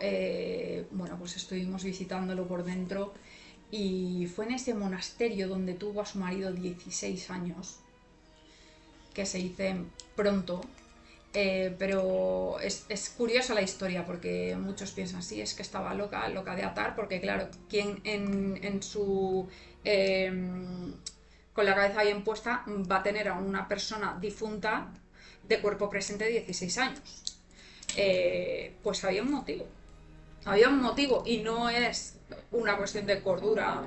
bueno, pues estuvimos visitándolo por dentro, y fue en ese monasterio donde tuvo a su marido 16 años, que se dice pronto. Pero es curiosa la historia, porque muchos piensan, sí, es que estaba loca de atar, porque claro, quien en su con la cabeza bien puesta va a tener a una persona difunta de cuerpo presente de 16 años. Pues había un motivo, y no es una cuestión de cordura,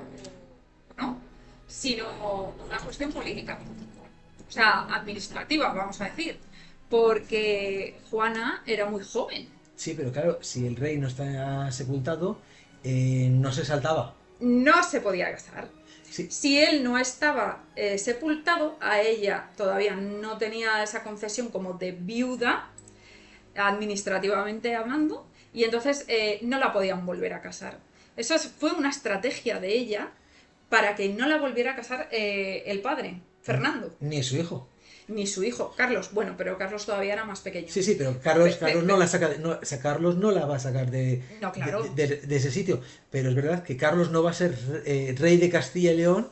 ¿no? Sino una cuestión política, o sea, administrativa, vamos a decir. Porque Juana era muy joven. Sí, pero claro, si el rey no está sepultado, no se saltaba. No se podía casar. Sí. Si él no estaba sepultado, a ella todavía no tenía esa concesión como de viuda, administrativamente hablando, y entonces no la podían volver a casar. Eso fue una estrategia de ella para que no la volviera a casar el padre, Fernando. Ni su hijo. Ni su hijo, Carlos. Bueno, pero Carlos todavía era más pequeño. Sí, pero Carlos no la saca, Carlos no la va a sacar no, claro. de ese sitio. Pero es verdad que Carlos no va a ser rey de Castilla y León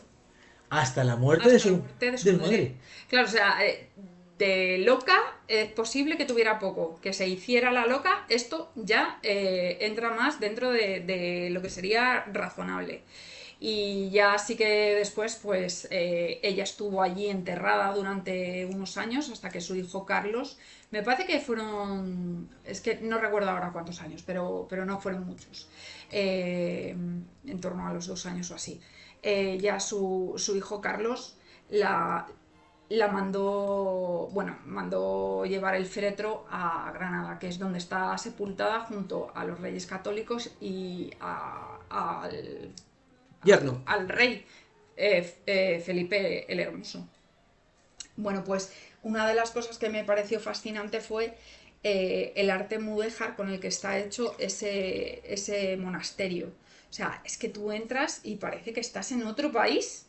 hasta la muerte de su madre. Claro, o sea, de loca es posible que tuviera poco. Que se hiciera la loca, esto ya entra más dentro de lo que sería razonable. Y ya sí que después, pues, ella estuvo allí enterrada durante unos años hasta que su hijo Carlos, me parece que fueron, es que no recuerdo ahora cuántos años, pero no fueron muchos, en torno a los 2 años o así. Ya su hijo Carlos la mandó llevar el féretro a Granada, que es donde está sepultada junto a los Reyes Católicos y al rey Felipe el Hermoso. Bueno, pues una de las cosas que me pareció fascinante fue el arte mudéjar con el que está hecho ese monasterio. O sea, es que tú entras y parece que estás en otro país.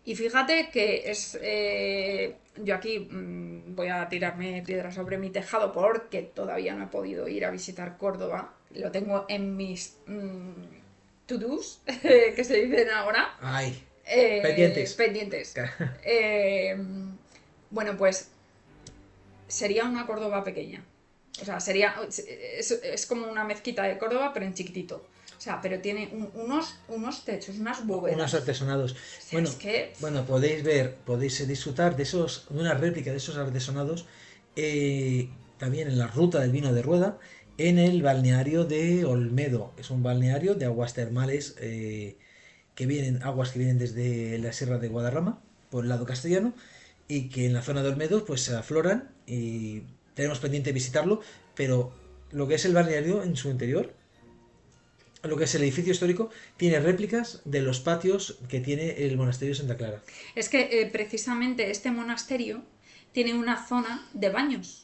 Y fíjate que es... yo aquí voy a tirarme piedras sobre mi tejado porque todavía no he podido ir a visitar Córdoba. Lo tengo en mis... to-dos, que se dicen ahora. Ay, pendientes. Bueno, pues sería una Córdoba pequeña. O sea, es como una mezquita de Córdoba, pero en chiquitito. O sea, pero tiene unos techos, unas bóvedas. Unos artesonados. O sea, bueno, podéis disfrutar de una réplica de esos artesonados también en la ruta del vino de Rueda, en el balneario de Olmedo. Es un balneario de aguas termales aguas que vienen desde la Sierra de Guadarrama, por el lado castellano, y que en la zona de Olmedo pues se afloran y tenemos pendiente visitarlo, pero lo que es el balneario en su interior, lo que es el edificio histórico, tiene réplicas de los patios que tiene el monasterio de Santa Clara. Es que precisamente este monasterio tiene una zona de baños.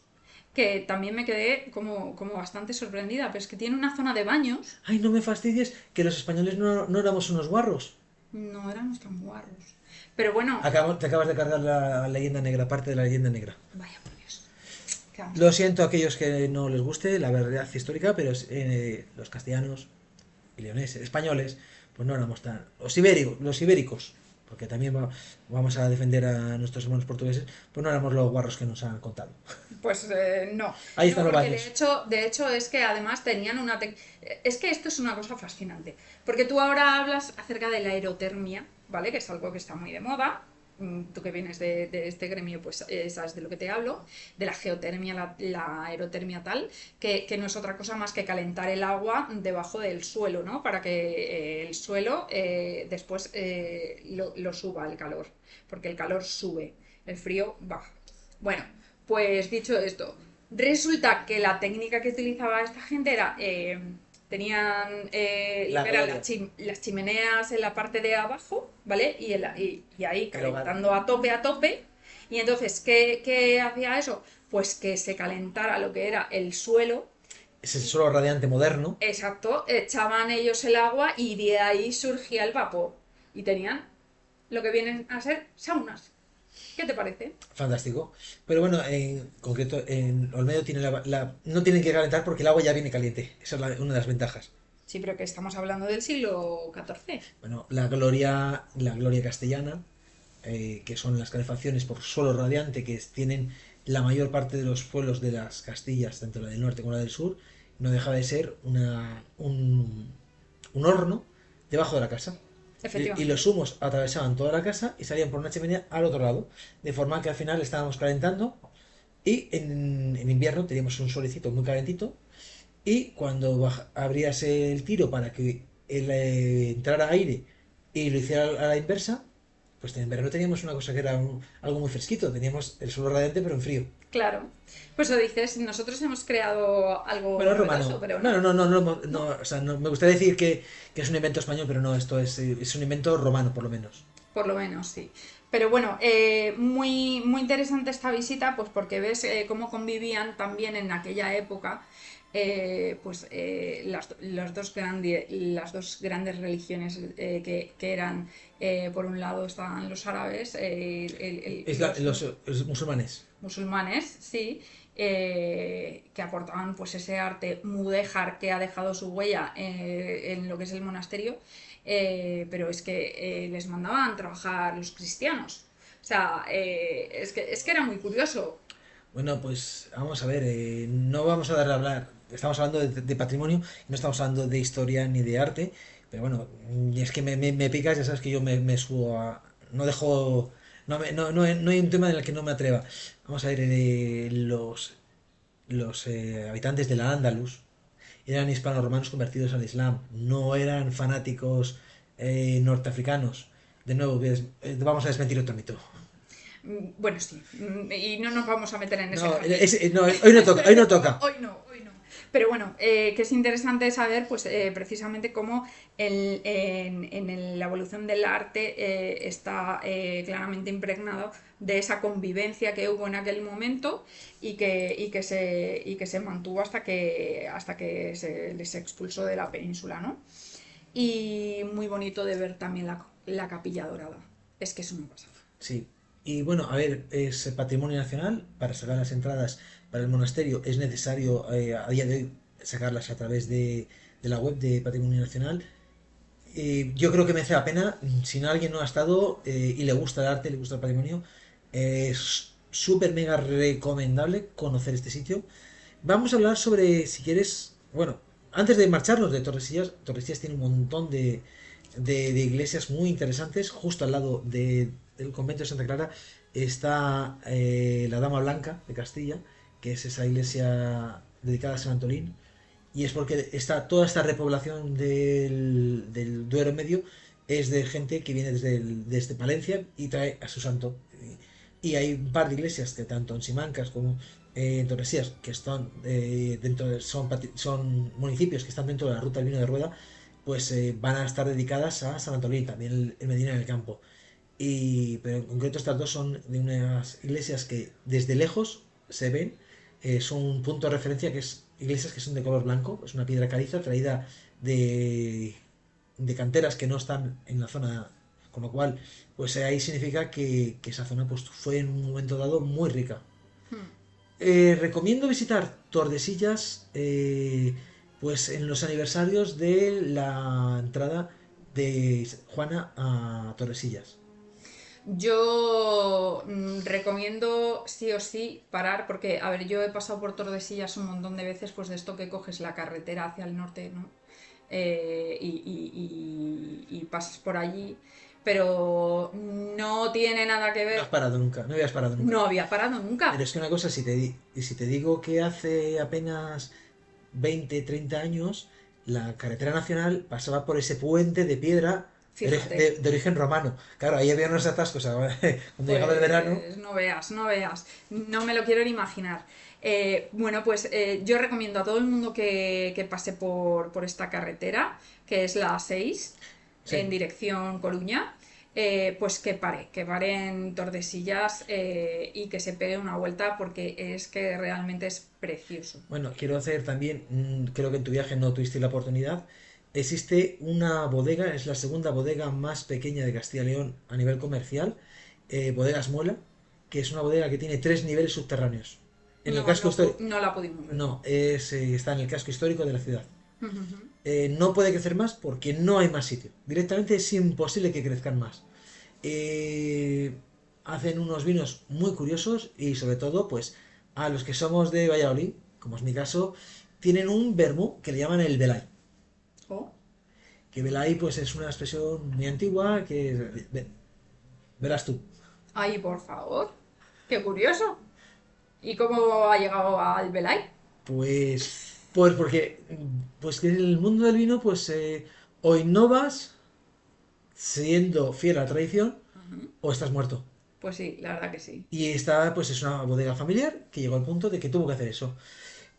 que también me quedé como bastante sorprendida, pero es que tiene una zona de baños. Ay, no me fastidies, que los españoles no éramos unos guarros. No éramos tan guarros. Pero bueno, Te acabas de cargar la leyenda negra, parte de la leyenda negra. vaya por Dios. ¿Qué vamos a Lo hacer? siento a aquellos que no les guste la verdad histórica, pero los castellanos y leoneses, españoles, pues no éramos tan... Los ibéricos, porque también vamos a defender a nuestros hermanos portugueses, pues no éramos los guarros que nos han contado. Pues no. Ahí No, están los porque baños. de hecho es que además tenían una... Es que esto es una cosa fascinante. Porque tú ahora hablas acerca de la aerotermia, ¿vale? Que es algo que está muy de moda. Tú que vienes de este gremio, pues sabes de lo que te hablo. De la geotermia, la aerotermia tal, que no es otra cosa más que calentar el agua debajo del suelo, ¿no? Para que el suelo después lo suba el calor. Porque el calor sube, el frío baja. Bueno, pues dicho esto, resulta que la técnica que utilizaba esta gente era, tenían lo La que eran gloria. las chimeneas en la parte de abajo, ¿vale? Y ahí El hogar. calentando a tope. Y entonces, ¿qué hacía eso? Pues que se calentara lo que era el suelo. Ese suelo radiante moderno. Exacto, echaban ellos el agua y de ahí surgía el vapor. Y tenían lo que vienen a ser saunas. ¿Qué te parece? Fantástico. Pero bueno, en concreto, en Olmedo tiene no tienen que calentar porque el agua ya viene caliente. Esa es una de las ventajas. Sí, pero que estamos hablando del siglo XIV. Bueno, la gloria castellana, que son las calefacciones por suelo radiante que tienen la mayor parte de los pueblos de las Castillas, tanto la del norte como la del sur, no deja de ser un horno debajo de la casa. Y Efectivamente. los humos atravesaban toda la casa y salían por una chimenea al otro lado, de forma que al final estábamos calentando y en invierno teníamos un solecito muy calentito y cuando abrías el tiro para que entrara aire y lo hiciera a la inversa, pues en verano teníamos una cosa que era algo muy fresquito, teníamos el suelo radiante pero en frío. Claro. Pues lo dices, nosotros hemos creado algo Bueno, novedoso, romano. pero No, no. no, no, no, no, No. o sea, no, me gustaría decir que es un invento español, pero no, esto es un invento romano por lo menos. Por lo menos, sí. Pero bueno, muy interesante esta visita, pues porque ves cómo convivían también en aquella época las dos grandes religiones que eran, por un lado estaban los árabes, Los musulmanes. musulmanes, sí, que aportaban pues ese arte mudéjar que ha dejado su huella en lo que es el monasterio, pero es que les mandaban trabajar los cristianos. O sea, es que era muy curioso. Bueno, pues vamos a ver, no vamos a dar a hablar, estamos hablando de patrimonio, no estamos hablando de historia ni de arte, pero bueno, es que me picas, ya sabes que yo me subo a... No dejo... No hay un tema en el que no me atreva. Vamos a ver, los habitantes de la Andalus eran hispano-romanos convertidos al Islam, no eran fanáticos norteafricanos. De nuevo, vamos a desmentir otro mito. Bueno, sí, y no nos vamos a meter en ese No, jardín. no, hoy no toca, hoy no toca. Hoy no, hoy no. Pero bueno, que es interesante saber, pues precisamente cómo la evolución del arte está claramente impregnado de esa convivencia que hubo en aquel momento y que se mantuvo hasta que se les expulsó de la península, ¿no? Y muy bonito de ver también la Capilla Dorada. Es que es una pasada. Sí. Y bueno, a ver, es patrimonio nacional. Para sacar las entradas para el monasterio es necesario a día de hoy sacarlas a través de la web de Patrimonio Nacional. Yo creo que merece la pena. Si alguien no ha estado y le gusta el arte, le gusta el patrimonio, es súper mega recomendable conocer este sitio. Vamos a hablar sobre, si quieres, bueno, antes de marcharnos de Tordesillas, Tordesillas tiene un montón de iglesias muy interesantes. Justo al lado del convento de Santa Clara está la Dama Blanca de Castilla, que es esa iglesia dedicada a San Antolín. Y es porque toda esta repoblación del Duero Medio es de gente que viene desde Palencia y trae a su santo. Y hay un par de iglesias que tanto en Simancas como en Tordesillas, que están son municipios que están dentro de la ruta del vino de rueda, pues van a estar dedicadas a San Antolín, también el Medina del Campo. Pero en concreto estas dos son de unas iglesias que desde lejos se ven Es un punto de referencia que es iglesias que son de color blanco, es una piedra caliza traída de, de canteras que no están en la zona, con lo cual, pues ahí significa que esa zona pues fue en un momento dado muy rica. Hmm. Recomiendo visitar Tordesillas pues en los aniversarios de la entrada de Juana a Tordesillas. Yo recomiendo sí o sí parar porque, a ver, yo he pasado por Tordesillas un montón de veces, pues de esto que coges la carretera hacia el norte, ¿no? Y pasas por allí, pero no tiene nada que No has ver. parado nunca, no habías parado nunca. No había parado Pero nunca. es que una cosa, si te digo que hace apenas 20 30 años la carretera nacional pasaba por ese puente de piedra Fíjate. de origen romano. Claro, ahí había unos atascos cuando llegaba el verano. Pues no veas, no veas. No me lo quiero ni imaginar. Bueno, pues yo recomiendo a todo el mundo que pase por esta carretera, que es la A6 en Sí. dirección Coruña, pues que pare en Tordesillas y que se pegue una vuelta porque es que realmente es precioso. Bueno, quiero hacer también, creo que en tu viaje no tuviste la oportunidad. Existe una bodega, es la segunda bodega más pequeña de Castilla y León a nivel comercial, Bodegas Muela, que es una bodega que tiene 3 niveles subterráneos. En el No, casco no, histórico. no la pudimos ver. No, está en el casco histórico de la ciudad. No puede crecer más porque no hay más sitio. Directamente es imposible que crezcan más. Eh, Hacen unos vinos muy curiosos y sobre todo, pues, a los que somos de Valladolid, como es mi caso, tienen un vermú que le llaman el Velay. Oh, Que Velay, pues, es una expresión muy antigua que verás tú. ay, por favor. Qué curioso. ¿Y cómo ha llegado al Belay? Pues porque, pues que en el mundo del vino, pues, o innovas siendo fiel a la tradición o estás muerto. Pues sí, la verdad que sí. Y esta, pues, es una bodega familiar que llegó al punto de que tuvo que hacer eso.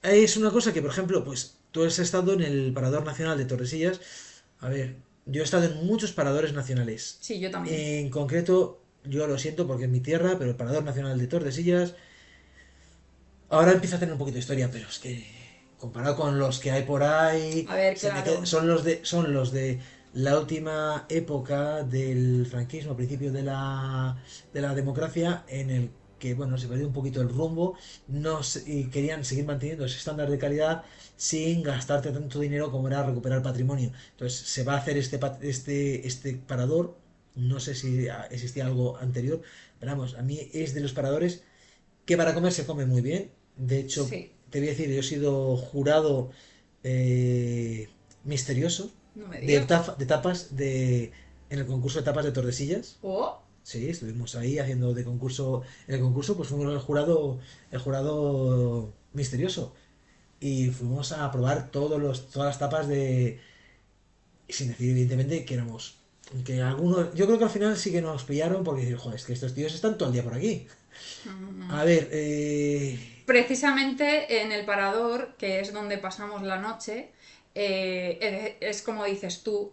Es una cosa que, por ejemplo, pues tú has estado en el Parador Nacional de Tordesillas. A ver, yo he estado en muchos paradores nacionales. Sí, yo también. En concreto, yo lo siento porque es mi tierra, pero el Parador Nacional de Tordesillas ahora empieza a tener un poquito de historia, pero es que comparado con los que hay por ahí, A ver, claro. son los de la última época del franquismo, principio de la democracia, en el que bueno, se perdió un poquito el rumbo y querían seguir manteniendo ese estándar de calidad sin gastarte tanto dinero como era recuperar patrimonio. Entonces se va a hacer este parador, no sé si existía algo anterior, pero vamos, a mí es de los paradores que para comer se come muy bien. De hecho, Sí, te voy a decir, yo he sido jurado eh, misterioso no me digas. de tapas en el concurso de tapas de Tordesillas. Oh, Sí, estuvimos ahí haciendo de concurso. En el concurso, pues fuimos el jurado misterioso. Y fuimos a probar todas las tapas sin decir, evidentemente, que éramos. Que algunos. Yo creo que al final sí que nos pillaron porque decir, joder, es que estos tíos están todo el día por aquí. A ver, precisamente en el parador, que es donde pasamos la noche, es como dices tú,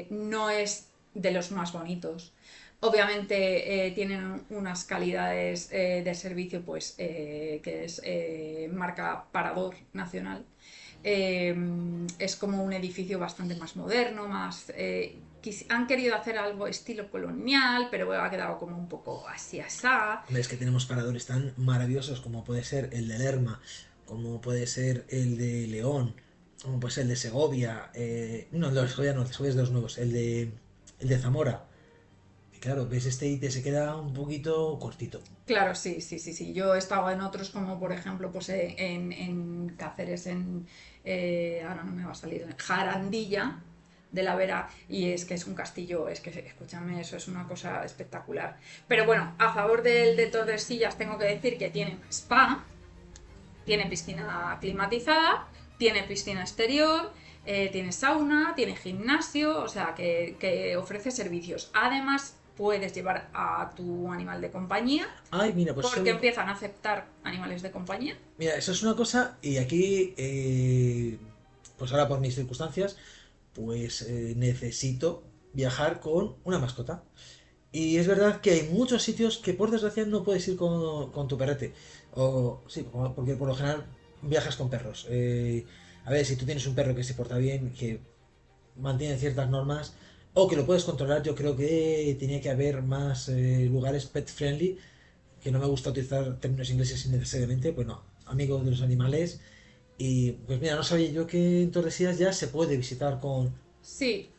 no es de los más bonitos. Obviamente tienen unas calidades de servicio, pues que es marca Parador Nacional. Eh, es como un edificio bastante más moderno, más han querido hacer algo estilo colonial, pero ha quedado como un poco así asá. hombre, es que tenemos paradores tan maravillosos como puede ser el de Lerma, como puede ser el de León, como puede ser el de Segovia. No, el de Segovia no, el de Segovia es de los nuevos. El de Zamora. Y claro, ves este y te se queda un poquito cortito. Claro, sí, sí, sí, sí. Yo he estado en otros como por ejemplo pues en Cáceres, ahora no me va a salir, en Jarandilla de la Vera, y es que es un castillo, es que escúchame, eso es una cosa espectacular. Pero bueno, a favor del de Tordesillas tengo que decir que tiene un spa, tiene piscina climatizada, tiene piscina exterior, tiene sauna, tiene gimnasio, o sea que ofrece servicios. Además, puedes llevar a tu animal de compañía, Ay, mira, pues porque empiezan a aceptar animales de compañía. mira, eso es una cosa y aquí, pues ahora por mis circunstancias, pues necesito viajar con una mascota. Y es verdad que hay muchos sitios que por desgracia no puedes ir con tu perrete. O sí, porque por lo general viajas con perros. A ver, si tú tienes un perro que se porta bien, que mantiene ciertas normas, o que lo puedes controlar, yo creo que tenía que haber más lugares pet friendly, que no me gusta utilizar términos ingleses innecesariamente, pues no, amigos de los animales. Y pues mira, no sabía yo que en Tordesillas ya se puede visitar con... Sí,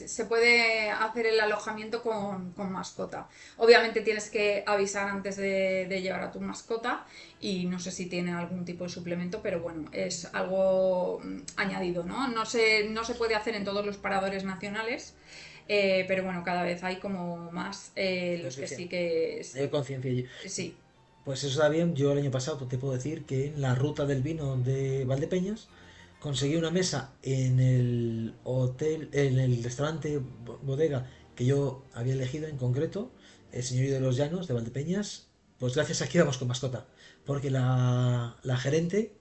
se puede hacer el alojamiento con mascota. Obviamente tienes que avisar antes de llevar a tu mascota y no sé si tiene algún tipo de suplemento, pero bueno, es algo añadido, ¿no? No se puede hacer en todos los paradores nacionales, pero bueno, cada vez hay como más los que Conciencia. sí que... Hay conciencia. Sí. Pues eso está bien. Yo el año pasado pues, te puedo decir que en la ruta del vino de Valdepeñas conseguí una mesa en el hotel, en el restaurante bodega que yo había elegido en concreto, el Señorío de los Llanos de Valdepeñas. Pues gracias a que íbamos con mascota. Porque la gerente,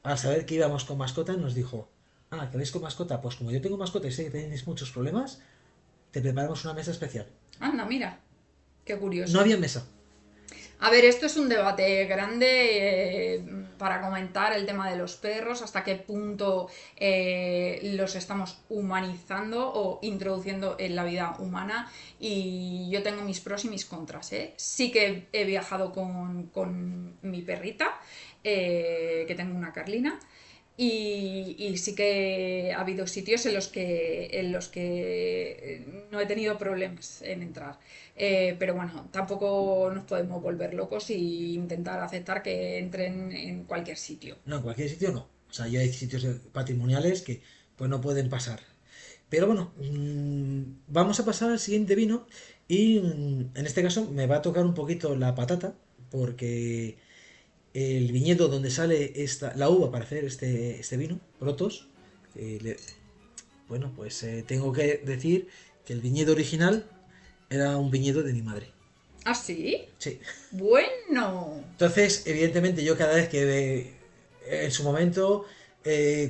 al saber que íbamos con mascota, nos dijo: Ah, ¿que vais con mascota? Pues como yo tengo mascota y sé que tenéis muchos problemas, te preparamos una mesa especial. Anda, mira, qué No curioso. había mesa. A ver, esto es un debate grande para comentar el tema de los perros, hasta qué punto los estamos humanizando o introduciendo en la vida humana. Y yo tengo mis pros y mis contras, ¿eh? Sí que he viajado con mi perrita, que tengo una Carlina. Y sí que ha habido sitios en los que no he tenido problemas en entrar. Pero bueno, tampoco nos podemos volver locos e intentar aceptar que entren en cualquier sitio. No, en cualquier sitio no. O sea, ya hay sitios patrimoniales que pues no pueden pasar. Pero bueno, vamos a pasar al siguiente vino y en este caso me va a tocar un poquito la patata porque el viñedo donde sale la uva para hacer este vino, Protos, eh, le- bueno, pues tengo que decir que el viñedo original era un viñedo de mi madre. ¿Ah, sí? Sí. Bueno. Entonces, evidentemente, yo cada vez que en su momento,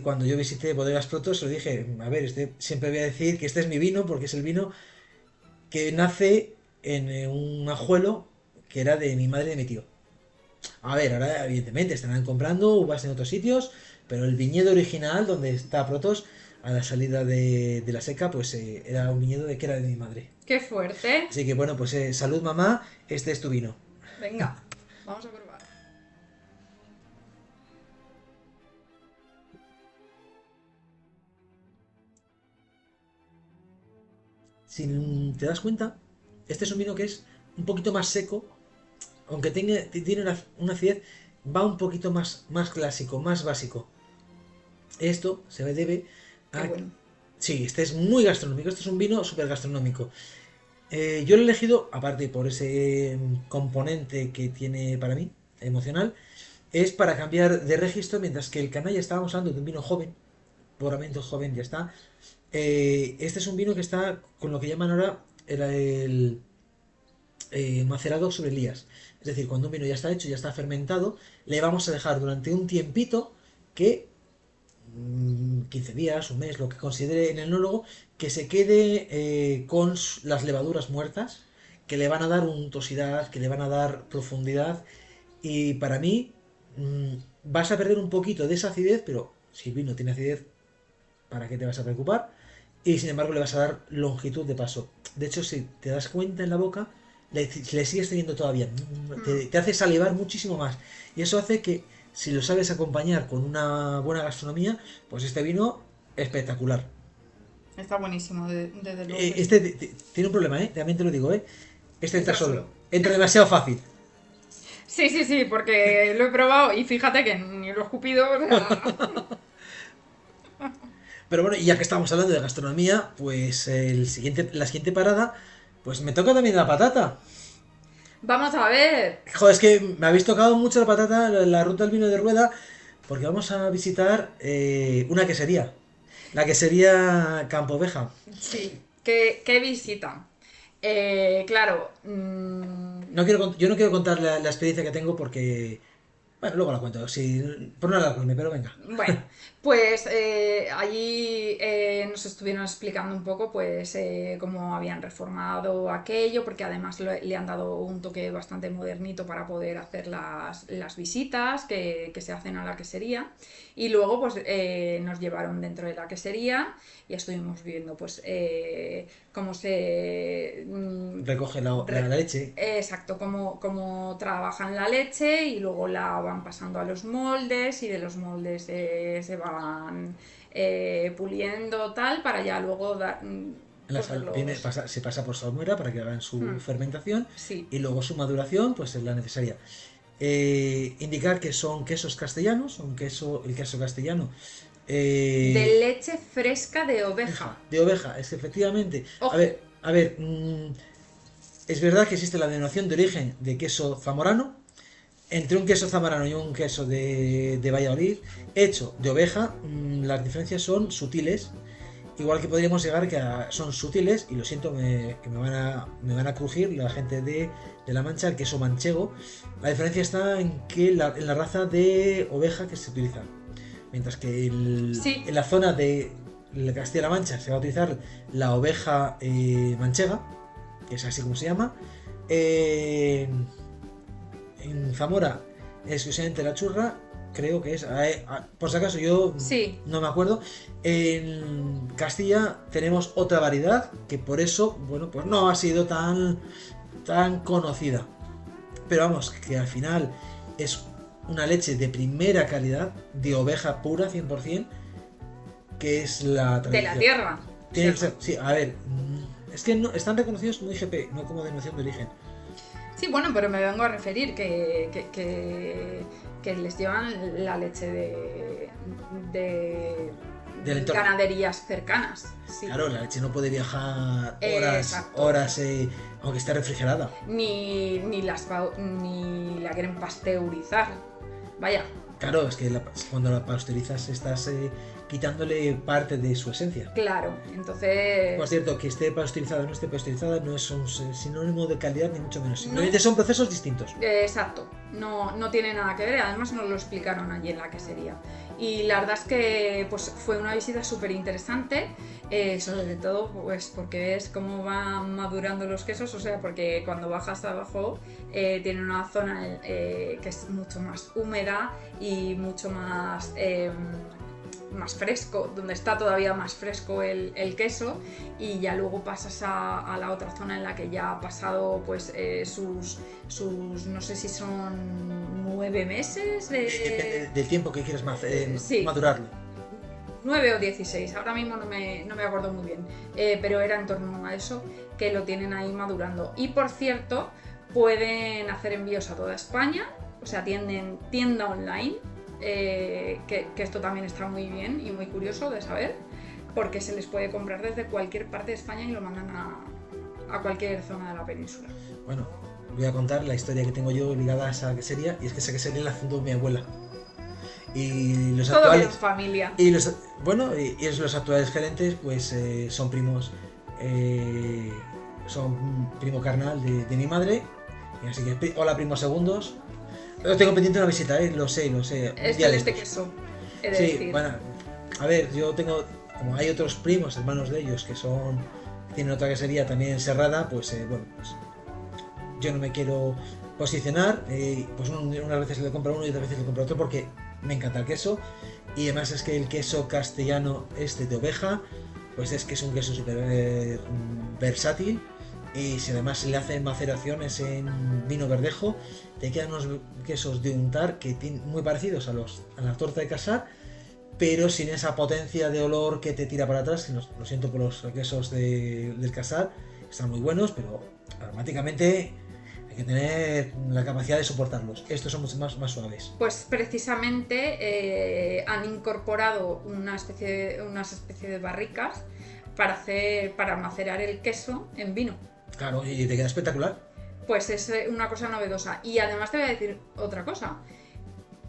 cuando yo visité Bodegas Protos, le dije: A ver, siempre voy a decir que este es mi vino porque es el vino que nace en un ajuelo que era de mi madre y de mi tío. A ver, ahora evidentemente estarán comprando uvas en otros sitios, pero el viñedo original donde está Protos, a la salida de la seca, pues era un viñedo que era de mi madre. Qué fuerte. Así que bueno, pues salud mamá, este es tu vino. Venga, vamos a probar. Si te das cuenta, este es un vino que es un poquito más seco, aunque tiene una acidez, va un poquito más clásico, más básico. Esto se debe Qué a... bueno. Sí, este es muy gastronómico, este es un vino súper gastronómico. Yo lo he elegido, aparte por ese componente que tiene para mí, emocional, es para cambiar de registro, mientras que el canalla estábamos hablando de un vino joven, puramente joven, ya está. Este es un vino que está con lo que llaman ahora macerado sobre Elías. Es decir, cuando un vino ya está hecho, ya está fermentado, le vamos a dejar durante un tiempito que 15 días, un mes, lo que considere en el enólogo, que se quede con las levaduras muertas, que le van a dar untuosidad, que le van a dar profundidad. Y para mí, vas a perder un poquito de esa acidez, pero si el vino tiene acidez, ¿para qué te vas a preocupar? Y sin embargo le vas a dar longitud de paso. De hecho, si te das cuenta en la boca, le sigues teniendo todavía. Mm, Te hace salivar muchísimo más. Y eso hace que, si lo sabes acompañar con una buena gastronomía, pues este vino espectacular. está buenísimo, desde luego que sí. Este tiene un problema, ¿eh? También te lo digo, ¿eh? Este entra Entra solo. solo. Entra demasiado fácil. Sí, sí, sí, porque lo he probado y fíjate que ni lo he escupido. O sea, Pero bueno, y ya que estamos hablando de gastronomía, pues la siguiente parada, pues me toca también la patata. vamos a ver. Joder, es que me habéis tocado mucho la patata, la ruta del vino de rueda, porque vamos a visitar una quesería. La quesería Campo Oveja. Sí, qué visita. Claro, Yo no quiero contar la experiencia que tengo porque... Bueno, luego la cuento, sí, por no alargarme, pero venga. bueno, Pues allí nos estuvieron explicando un poco pues cómo habían reformado aquello, porque además le han dado un toque bastante modernito para poder hacer las visitas que se hacen a la quesería. Y luego pues nos llevaron dentro de la quesería y estuvimos viendo pues cómo se Recoge la leche. Exacto, cómo trabajan la leche y luego la van pasando a los moldes y de los moldes se van puliendo tal para ya luego dar... Se pasa por salmuera para que hagan su fermentación Sí. y luego su maduración pues es la necesaria. Indicar que son quesos castellanos, el queso castellano De leche fresca de oveja. de oveja, es que efectivamente. Ojo. A ver, es verdad que existe la denominación de origen de queso zamorano. Entre un queso zamorano y un queso de Valladolid hecho de oveja, las diferencias son sutiles. Igual que podríamos llegar que son sutiles, y lo siento que me van a crujir la gente de La Mancha, el queso manchego. La diferencia está en que en la raza de oveja que se utiliza. Mientras que en la zona de Castilla-La Mancha se va a utilizar la oveja manchega, que es así como se llama. En Zamora exclusivamente la churra, creo que es, por si acaso yo no me acuerdo. En Castilla tenemos otra variedad que por eso, bueno, pues no ha sido tan conocida. Pero vamos, que al final es una leche de primera calidad, de oveja pura, 100%, que es la tradición. De la tierra. Tiene que ser, sí, a ver, es que no, están reconocidos como IGP, no como denominación de origen. Sí, bueno, pero me vengo a referir que les llevan la leche de ganaderías cercanas. Sí. Claro, la leche no puede viajar Exacto. horas, aunque esté refrigerada. Ni la quieren pasteurizar. Vaya. Claro, es que cuando la pasteurizas estás quitándole parte de su esencia. Claro, entonces... Por cierto, que esté pasteurizada o no esté pasteurizada no es un sinónimo de calidad ni mucho menos. Simplemente son procesos distintos. Exacto, no tiene nada que ver, además nos lo explicaron allí en la quesería. Y la verdad es que pues, fue una visita súper interesante, sobre todo pues, porque ves cómo van madurando los quesos, o sea, porque cuando bajas abajo tiene una zona que es mucho más húmeda y mucho más fresco, donde está todavía más fresco el queso, y ya luego pasas a la otra zona en la que ya ha pasado pues sus no sé si son 9 meses del tiempo que quieres sí. madurarlo. 9 o 16, ahora mismo no me acuerdo muy bien, pero era en torno a eso que lo tienen ahí madurando. Y por cierto, pueden hacer envíos a toda España, o sea, tienen tienda online. Que esto también está muy bien y muy curioso de saber, porque se les puede comprar desde cualquier parte de España y lo mandan a cualquier zona de la península. Bueno, voy a contar la historia que tengo yo ligada a esa quesería, y es que esa quesería la fundó mi abuela. Y los todo actuales bien, familia. Y los actuales gerentes pues son primos, son primo carnal de mi madre, y así que hola primos segundos. Tengo pendiente una visita, lo sé. Esto es de queso, he de decir. Bueno, a ver, yo tengo, como hay otros primos, hermanos de ellos, que tienen otra quesería también en Serrada, pues bueno, pues yo no me quiero posicionar, pues unas veces le compro uno y otras veces le compro otro porque me encanta el queso, y además es que el queso castellano de oveja, pues es que es un queso súper versátil. Y si además se le hacen maceraciones en vino verdejo, te quedan unos quesos de untar que tienen muy parecidos a la torta de casar, pero sin esa potencia de olor que te tira para atrás. Lo siento por los quesos del casar, están muy buenos, pero aromáticamente hay que tener la capacidad de soportarlos. Estos son mucho más suaves. Pues precisamente han incorporado unas especie de barricas para macerar el queso en vino. Claro, y te queda espectacular. Pues es una cosa novedosa. Y además te voy a decir otra cosa.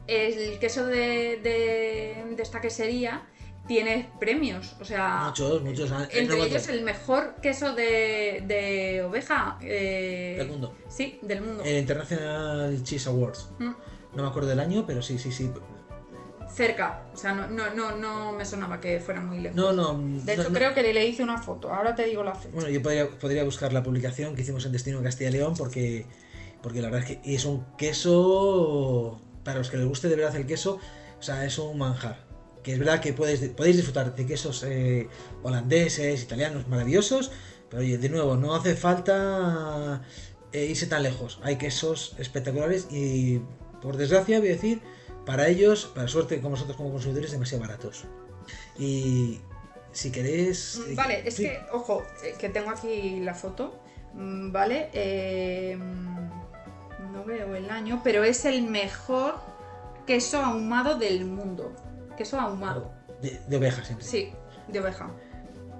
El queso de esta quesería tiene premios. O sea, muchos. Entre ellos el mejor queso de oveja del mundo. Sí, del mundo. El International Cheese Awards. No me acuerdo del año, pero sí. cerca, o sea, no me sonaba que fuera muy lejos. No. De hecho, creo que le hice una foto, ahora te digo la fecha. Bueno, yo podría buscar la publicación que hicimos en Destino Castilla y León porque la verdad es que es un queso, para los que les guste de verdad el queso, o sea, es un manjar. Que es verdad que podéis disfrutar de quesos holandeses, italianos, maravillosos, pero oye, de nuevo, no hace falta irse tan lejos. Hay quesos espectaculares y, por desgracia, voy a decir, para ellos, para suerte con nosotros como consumidores, demasiado baratos. Y si queréis... Vale, es sí. que, ojo, que tengo aquí la foto, ¿vale? No veo el año, pero es el mejor queso ahumado del mundo. Queso ahumado. De oveja siempre. Sí, de oveja.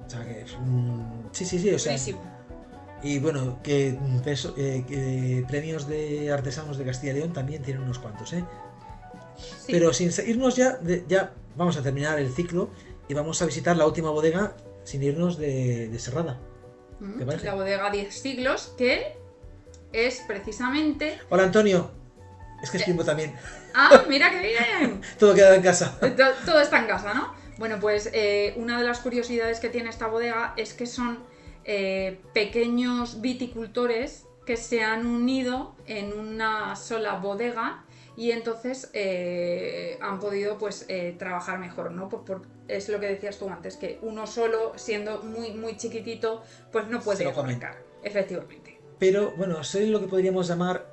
O sea que sí, o sea. Buenísimo. Y bueno, que premios de artesanos de Castilla y León también tienen unos cuantos, ¿eh? Sí. Pero sin irnos ya vamos a terminar el ciclo y vamos a visitar la última bodega sin irnos de Serrada. ¿Te parece? La bodega 10 siglos, que es precisamente... Hola Antonio, es que escribo también. ¡Ah, mira qué bien! Todo queda en casa. Todo está en casa, ¿no? Bueno, pues una de las curiosidades que tiene esta bodega es que son pequeños viticultores que se han unido en una sola bodega y entonces han podido pues trabajar mejor, ¿no? Es lo que decías tú antes, que uno solo, siendo muy, muy chiquitito, pues no puede arrancar, efectivamente. Pero bueno, sé lo que podríamos llamar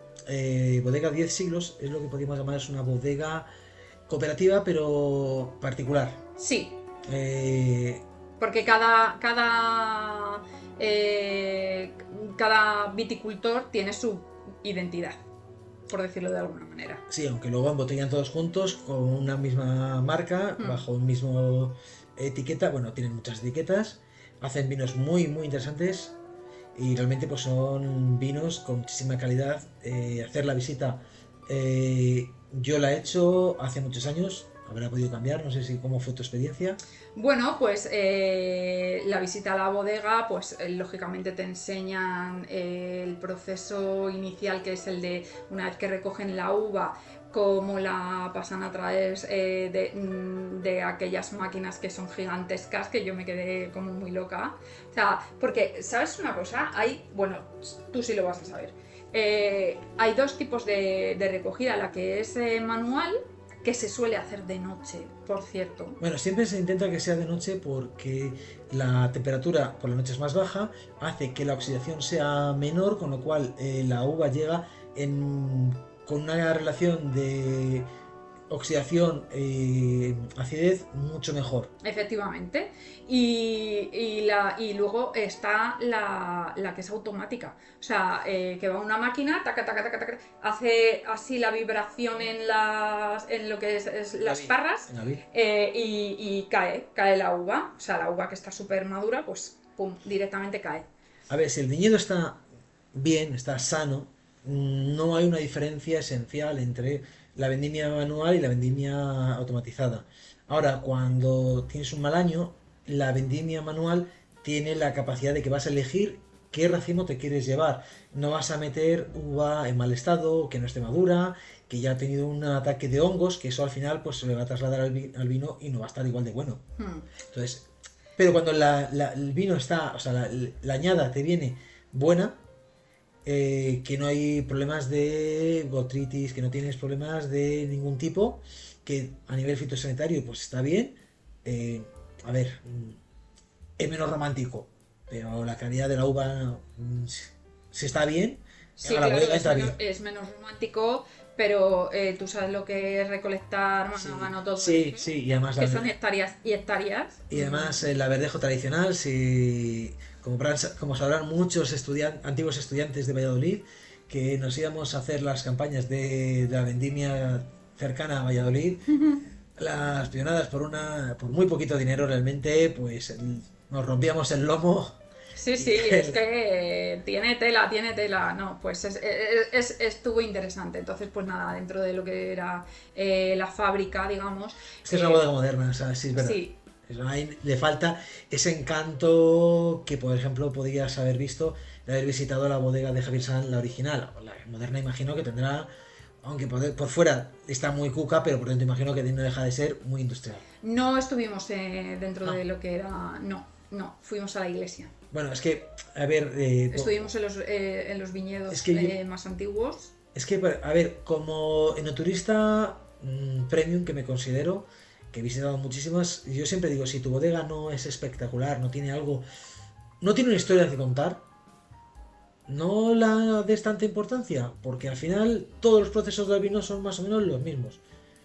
bodega 10 siglos, es lo que podríamos llamar, es una bodega cooperativa pero particular. Sí. Porque cada viticultor tiene su identidad, por decirlo de alguna manera. Sí, aunque luego embotellan todos juntos con una misma marca, bajo un mismo etiqueta. Bueno, tienen muchas etiquetas, hacen vinos muy, muy interesantes y realmente pues son vinos con muchísima calidad. Hacer la visita, yo la he hecho hace muchos años. Habrá podido cambiar, no sé si cómo fue tu experiencia. Bueno, pues la visita a la bodega, pues lógicamente te enseñan el proceso inicial, que es el de una vez que recogen la uva, cómo la pasan a través de aquellas máquinas que son gigantescas, que yo me quedé como muy loca. O sea, porque, ¿sabes una cosa? Bueno, tú sí lo vas a saber. Hay dos tipos de recogida, la que es manual, que se suele hacer de noche, por cierto. Bueno, siempre se intenta que sea de noche porque la temperatura por la noche es más baja, hace que la oxidación sea menor, con lo cual la uva llega con una relación de oxidación acidez mucho mejor. Efectivamente. Y luego está la que es automática. O sea, que va una máquina, taca, taca, taca, taca, hace así la vibración en lo que es las parras y cae la uva. O sea, la uva que está súper madura, pues pum, directamente cae. A ver, si el viñedo está bien, está sano, no hay una diferencia esencial entre la vendimia manual y la vendimia automatizada. Ahora, cuando tienes un mal año, la vendimia manual tiene la capacidad de que vas a elegir qué racimo te quieres llevar. No vas a meter uva en mal estado, que no esté madura, que ya ha tenido un ataque de hongos, que eso al final pues se le va a trasladar al vino y no va a estar igual de bueno. Entonces, pero cuando el vino está, o sea, la añada te viene buena, que no hay problemas de botrytis, que no tienes problemas de ningún tipo, que a nivel fitosanitario pues está bien. A ver, es menos romántico, pero la calidad de la uva si está bien, sí, claro, es menos romántico, pero tú sabes lo que es recolectar mano todo. Sí, sí, y además que son hectáreas y hectáreas. Y además el verdejo tradicional, como sabrán muchos antiguos estudiantes de Valladolid, que nos íbamos a hacer las campañas de la vendimia cercana a Valladolid, las pionadas por muy poquito dinero realmente, pues nos rompíamos el lomo. Sí, es que tiene tela, no, pues estuvo interesante. Entonces, pues nada, dentro de lo que era la fábrica, digamos. Es que es una bodega moderna, o sea, sí, es verdad. Sí. Ahí le falta ese encanto que, por ejemplo, podrías haber visto de haber visitado la bodega de Javier Sanz, la original. La moderna imagino que tendrá Aunque por fuera está muy cuca, pero por dentro imagino que no deja de ser muy industrial. No estuvimos dentro No. de lo que era... No, fuimos a la iglesia. Bueno, es que, a ver... Estuvimos en los viñedos Es que más antiguos. Es que, a ver, como enoturista premium que me considero, que he visitado muchísimas, yo siempre digo, si tu bodega no es espectacular, no tiene algo, no tiene una historia que contar, no la des tanta importancia, porque al final todos los procesos del vino son más o menos los mismos.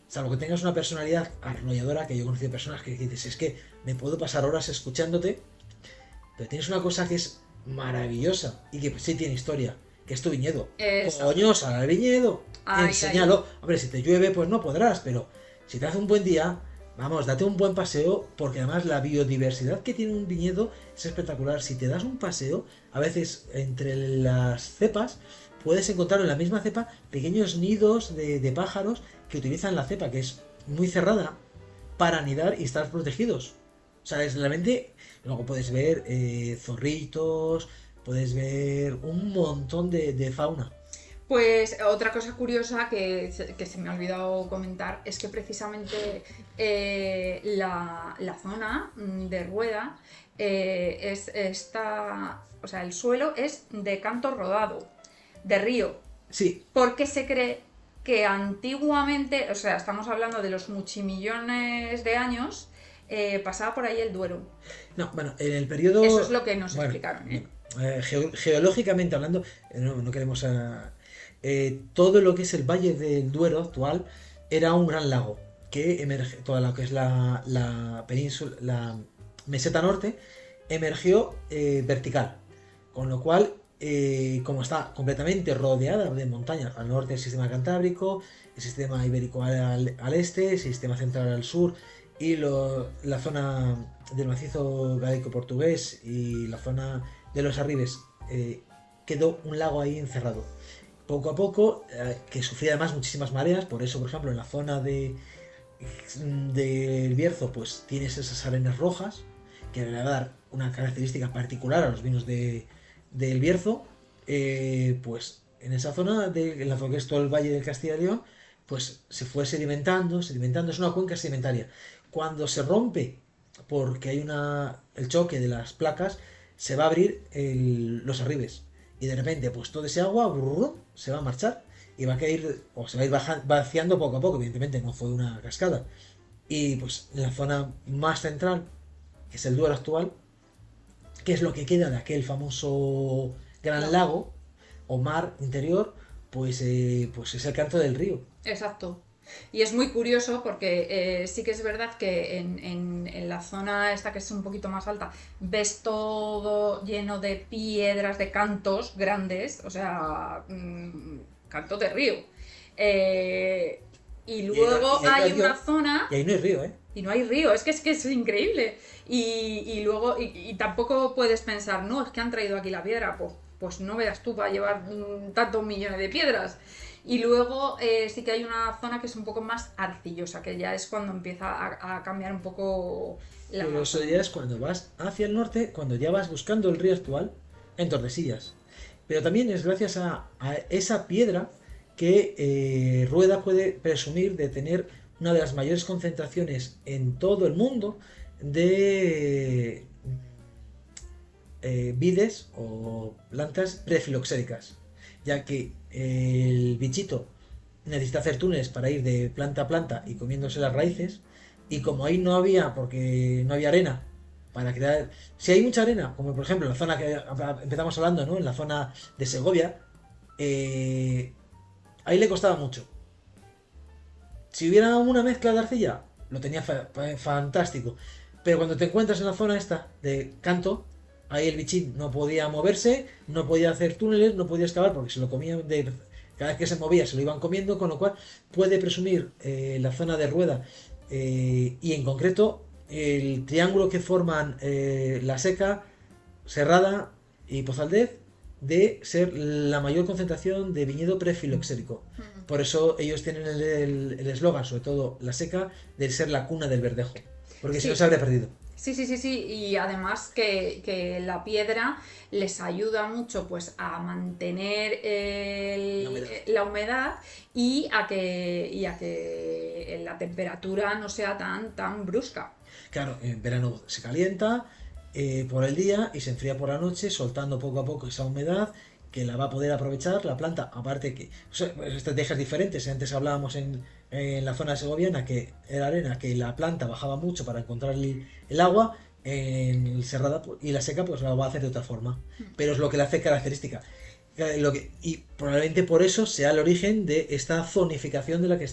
Salvo que tengas una personalidad arrolladora, que yo he conocido personas que dices, es que me puedo pasar horas escuchándote, pero tienes una cosa que es maravillosa y que sí tiene historia, que es tu viñedo. Exacto. Coño, sal al viñedo, enséñalo. Hombre, si te llueve, pues no podrás, pero si te hace un buen día, vamos, date un buen paseo, porque además la biodiversidad que tiene un viñedo es espectacular. Si te das un paseo, a veces entre las cepas, puedes encontrar en la misma cepa pequeños nidos de pájaros que utilizan la cepa, que es muy cerrada, para anidar y estar protegidos. O sea, es realmente... Luego puedes ver zorritos, puedes ver un montón de fauna. Pues otra cosa curiosa que se me ha olvidado comentar es que precisamente la zona de Rueda o sea, el suelo es de canto rodado, de río. Sí. Porque se cree que antiguamente, o sea, estamos hablando de los muchimillones de años, pasaba por ahí el Duero. No, bueno, en el periodo... Eso es lo que nos explicaron, geológicamente hablando, no queremos... todo lo que es el Valle del Duero actual era un gran lago que emerge, toda lo que es la península, la meseta norte, emergió vertical, con lo cual, como está completamente rodeada de montañas, al norte el sistema cantábrico, el sistema ibérico al este, el sistema central al sur, y la zona del macizo gaélico-portugués y la zona de los Arribes, quedó un lago ahí encerrado. Poco a poco, que sufría además muchísimas mareas, por eso, por ejemplo, en la zona del Bierzo, pues tienes esas arenas rojas, que le va a dar una característica particular a los vinos del Bierzo. Pues en esa zona, en la zona que es todo el Valle del Castilla y León, pues se fue sedimentando, es una cuenca sedimentaria. Cuando se rompe, porque hay el choque de las placas, se va a abrir los arribes. Y de repente, pues todo ese agua se va a marchar y va a caer, o se va a ir vaciando poco a poco. Evidentemente no fue una cascada. Y pues en la zona más central, que es el Duero actual, que es lo que queda de aquel famoso gran lago o mar interior, pues es el canto del río. Exacto. Y es muy curioso porque sí que es verdad que en la zona esta que es un poquito más alta ves todo lleno de piedras, de cantos grandes, o sea, cantos de río. Y luego hay una zona... Y ahí no hay río, ¿eh? Y no hay río, es que es increíble. Y luego, y tampoco puedes pensar, no, es que han traído aquí la piedra, pues no veas tú para llevar tantos millones de piedras. Y luego sí que hay una zona que es un poco más arcillosa, que ya es cuando empieza a cambiar un poco la... Pero eso ya es cuando vas hacia el norte, cuando ya vas buscando el río actual, en Tordesillas. Pero también es gracias a esa piedra que Rueda puede presumir de tener una de las mayores concentraciones en todo el mundo de vides o plantas prefiloxéricas, ya que el bichito necesita hacer túneles para ir de planta a planta y comiéndose las raíces, y como ahí no había, porque no había arena para crear, si hay mucha arena, como por ejemplo en la zona que empezamos hablando, ¿no? En la zona de Segovia, ahí le costaba mucho. Si hubiera una mezcla de arcilla, lo tenía fantástico, pero cuando te encuentras en la zona esta de canto, ahí el bichín no podía moverse, no podía hacer túneles, no podía excavar porque se lo comían cada vez que se movía se lo iban comiendo, con lo cual puede presumir la zona de Rueda y en concreto el triángulo que forman La Seca, Serrada y Pozaldez de ser la mayor concentración de viñedo prefiloxérico. Por eso ellos tienen el eslogan, sobre todo La Seca, de ser la cuna del verdejo, porque si no se habría perdido. Sí, y además que la piedra les ayuda mucho pues a mantener la humedad y a que la temperatura no sea tan brusca. Claro, en verano se calienta por el día y se enfría por la noche, soltando poco a poco esa humedad que la va a poder aprovechar la planta. Aparte que, o sea, estrategias diferentes. Antes hablábamos en la zona segoviana que era arena, que la planta bajaba mucho para encontrar el agua. En el cerrada y la seca pues la va a hacer de otra forma. Pero es lo que le hace característica. Y probablemente por eso sea el origen de esta zonificación de la que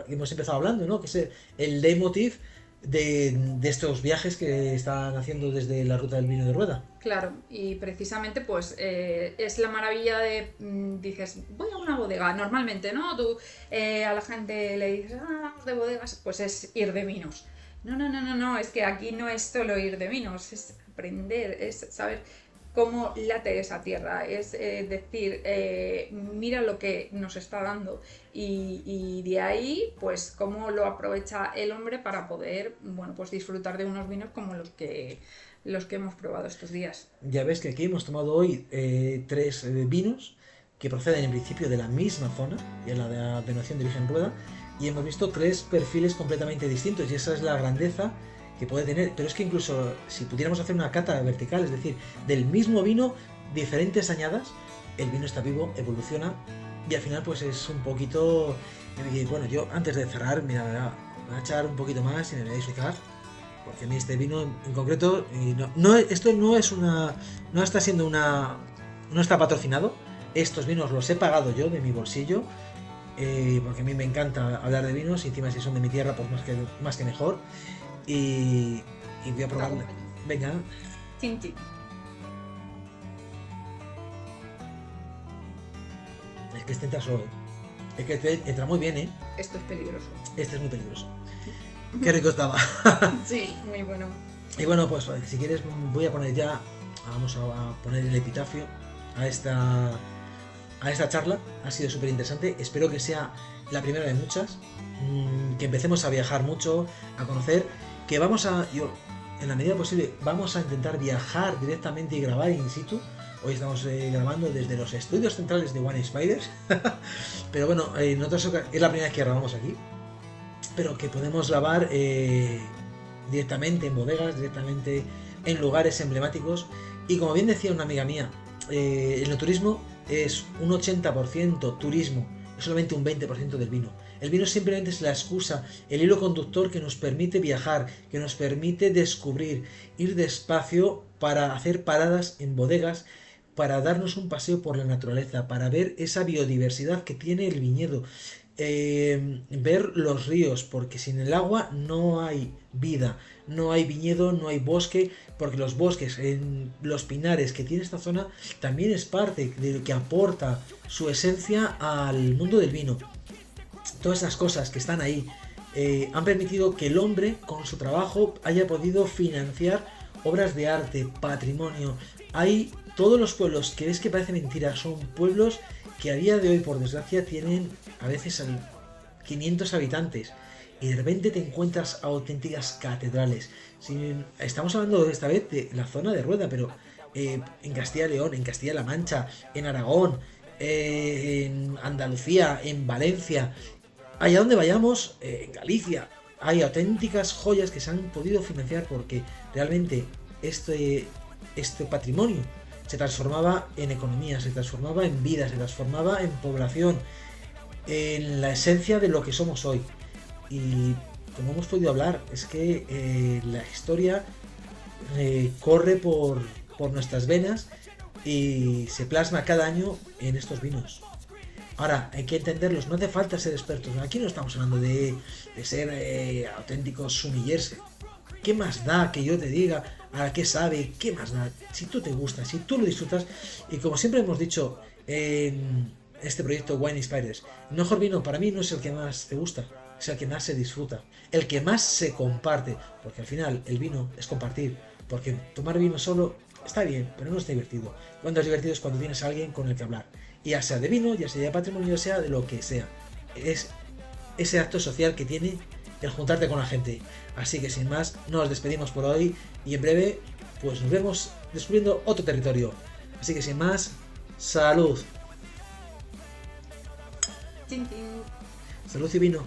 hemos empezado hablando, ¿no? Que es el leitmotiv de estos viajes que están haciendo desde la ruta del vino de rueda. Claro, y precisamente pues es la maravilla de, dices, voy a una bodega, normalmente, ¿no? Tú a la gente le dices, vamos de bodegas, pues es ir de vinos. No, es que aquí no es solo ir de vinos, es aprender, es saber cómo late esa tierra, es decir, mira lo que nos está dando y de ahí pues cómo lo aprovecha el hombre para poder, bueno, pues disfrutar de unos vinos como los que hemos probado estos días. Ya ves que aquí hemos tomado hoy 3 vinos que proceden en principio de la misma zona, y en la denominación de origen rueda, y hemos visto 3 perfiles completamente distintos, y esa es la grandeza que puede tener. Pero es que incluso si pudiéramos hacer una cata vertical, es decir, del mismo vino, diferentes añadas, el vino está vivo, evoluciona, y al final pues es un poquito... Bueno, yo antes de cerrar, mira, voy a echar un poquito más y me voy a explicar, porque a mí este vino en concreto, esto no es una... no está siendo una... no está patrocinado, estos vinos los he pagado yo de mi bolsillo, porque a mí me encanta hablar de vinos y encima si son de mi tierra pues más que mejor. Y voy a probarla. Venga. Chin, chin. Es que este entra solo, Es que este entra muy bien, Esto es peligroso. Este es muy peligroso. Qué rico estaba. Sí, muy bueno. Y bueno, pues si quieres voy a poner ya... Vamos a poner el epitafio a esta charla. Ha sido súper interesante. Espero que sea la primera de muchas. Que empecemos a viajar mucho, a conocer, que yo en la medida posible vamos a intentar viajar directamente y grabar in situ. Hoy estamos grabando desde los estudios centrales de Wine Spiders, pero bueno, es la primera vez que grabamos aquí, pero que podemos grabar directamente en bodegas, directamente en lugares emblemáticos. Y como bien decía una amiga mía, el enoturismo es un 80% turismo, es solamente un 20% del vino. El vino simplemente es la excusa, el hilo conductor que nos permite viajar, que nos permite descubrir, ir despacio para hacer paradas en bodegas, para darnos un paseo por la naturaleza, para ver esa biodiversidad que tiene el viñedo, ver los ríos, porque sin el agua no hay vida, no hay viñedo, no hay bosque, porque los bosques, los pinares que tiene esta zona, también es parte de lo que aporta su esencia al mundo del vino. Todas esas cosas que están ahí han permitido que el hombre, con su trabajo, haya podido financiar obras de arte, patrimonio. Hay todos los pueblos que ves que parece mentira, son pueblos que a día de hoy, por desgracia, tienen a veces 500 habitantes. Y de repente te encuentras auténticas catedrales. Estamos hablando esta vez de la zona de Rueda, pero en Castilla y León, en Castilla-La Mancha, en Aragón, en Andalucía, en Valencia, allá donde vayamos, en Galicia, hay auténticas joyas que se han podido financiar porque realmente este patrimonio se transformaba en economía, se transformaba en vida, se transformaba en población, en la esencia de lo que somos hoy. Y como hemos podido hablar, es que la historia corre por nuestras venas y se plasma cada año en estos vinos. Ahora, hay que entenderlos, no hace falta ser expertos. Aquí no estamos hablando de ser auténticos sumillers. ¿Qué más da que yo te diga a qué sabe? ¿Qué más da? Si tú te gusta, si tú lo disfrutas. Y como siempre hemos dicho en este proyecto Wine Spiders, el mejor vino para mí no es el que más te gusta, es el que más se disfruta, el que más se comparte, porque al final el vino es compartir, porque tomar vino solo está bien, pero no está divertido. Cuando es divertido es cuando tienes a alguien con el que hablar, y ya sea de vino, ya sea de patrimonio, ya sea de lo que sea. Es ese acto social que tiene el juntarte con la gente. Así que sin más, nos despedimos por hoy y en breve pues nos vemos descubriendo otro territorio. Así que sin más, salud. Chin, chin. Salud y vino.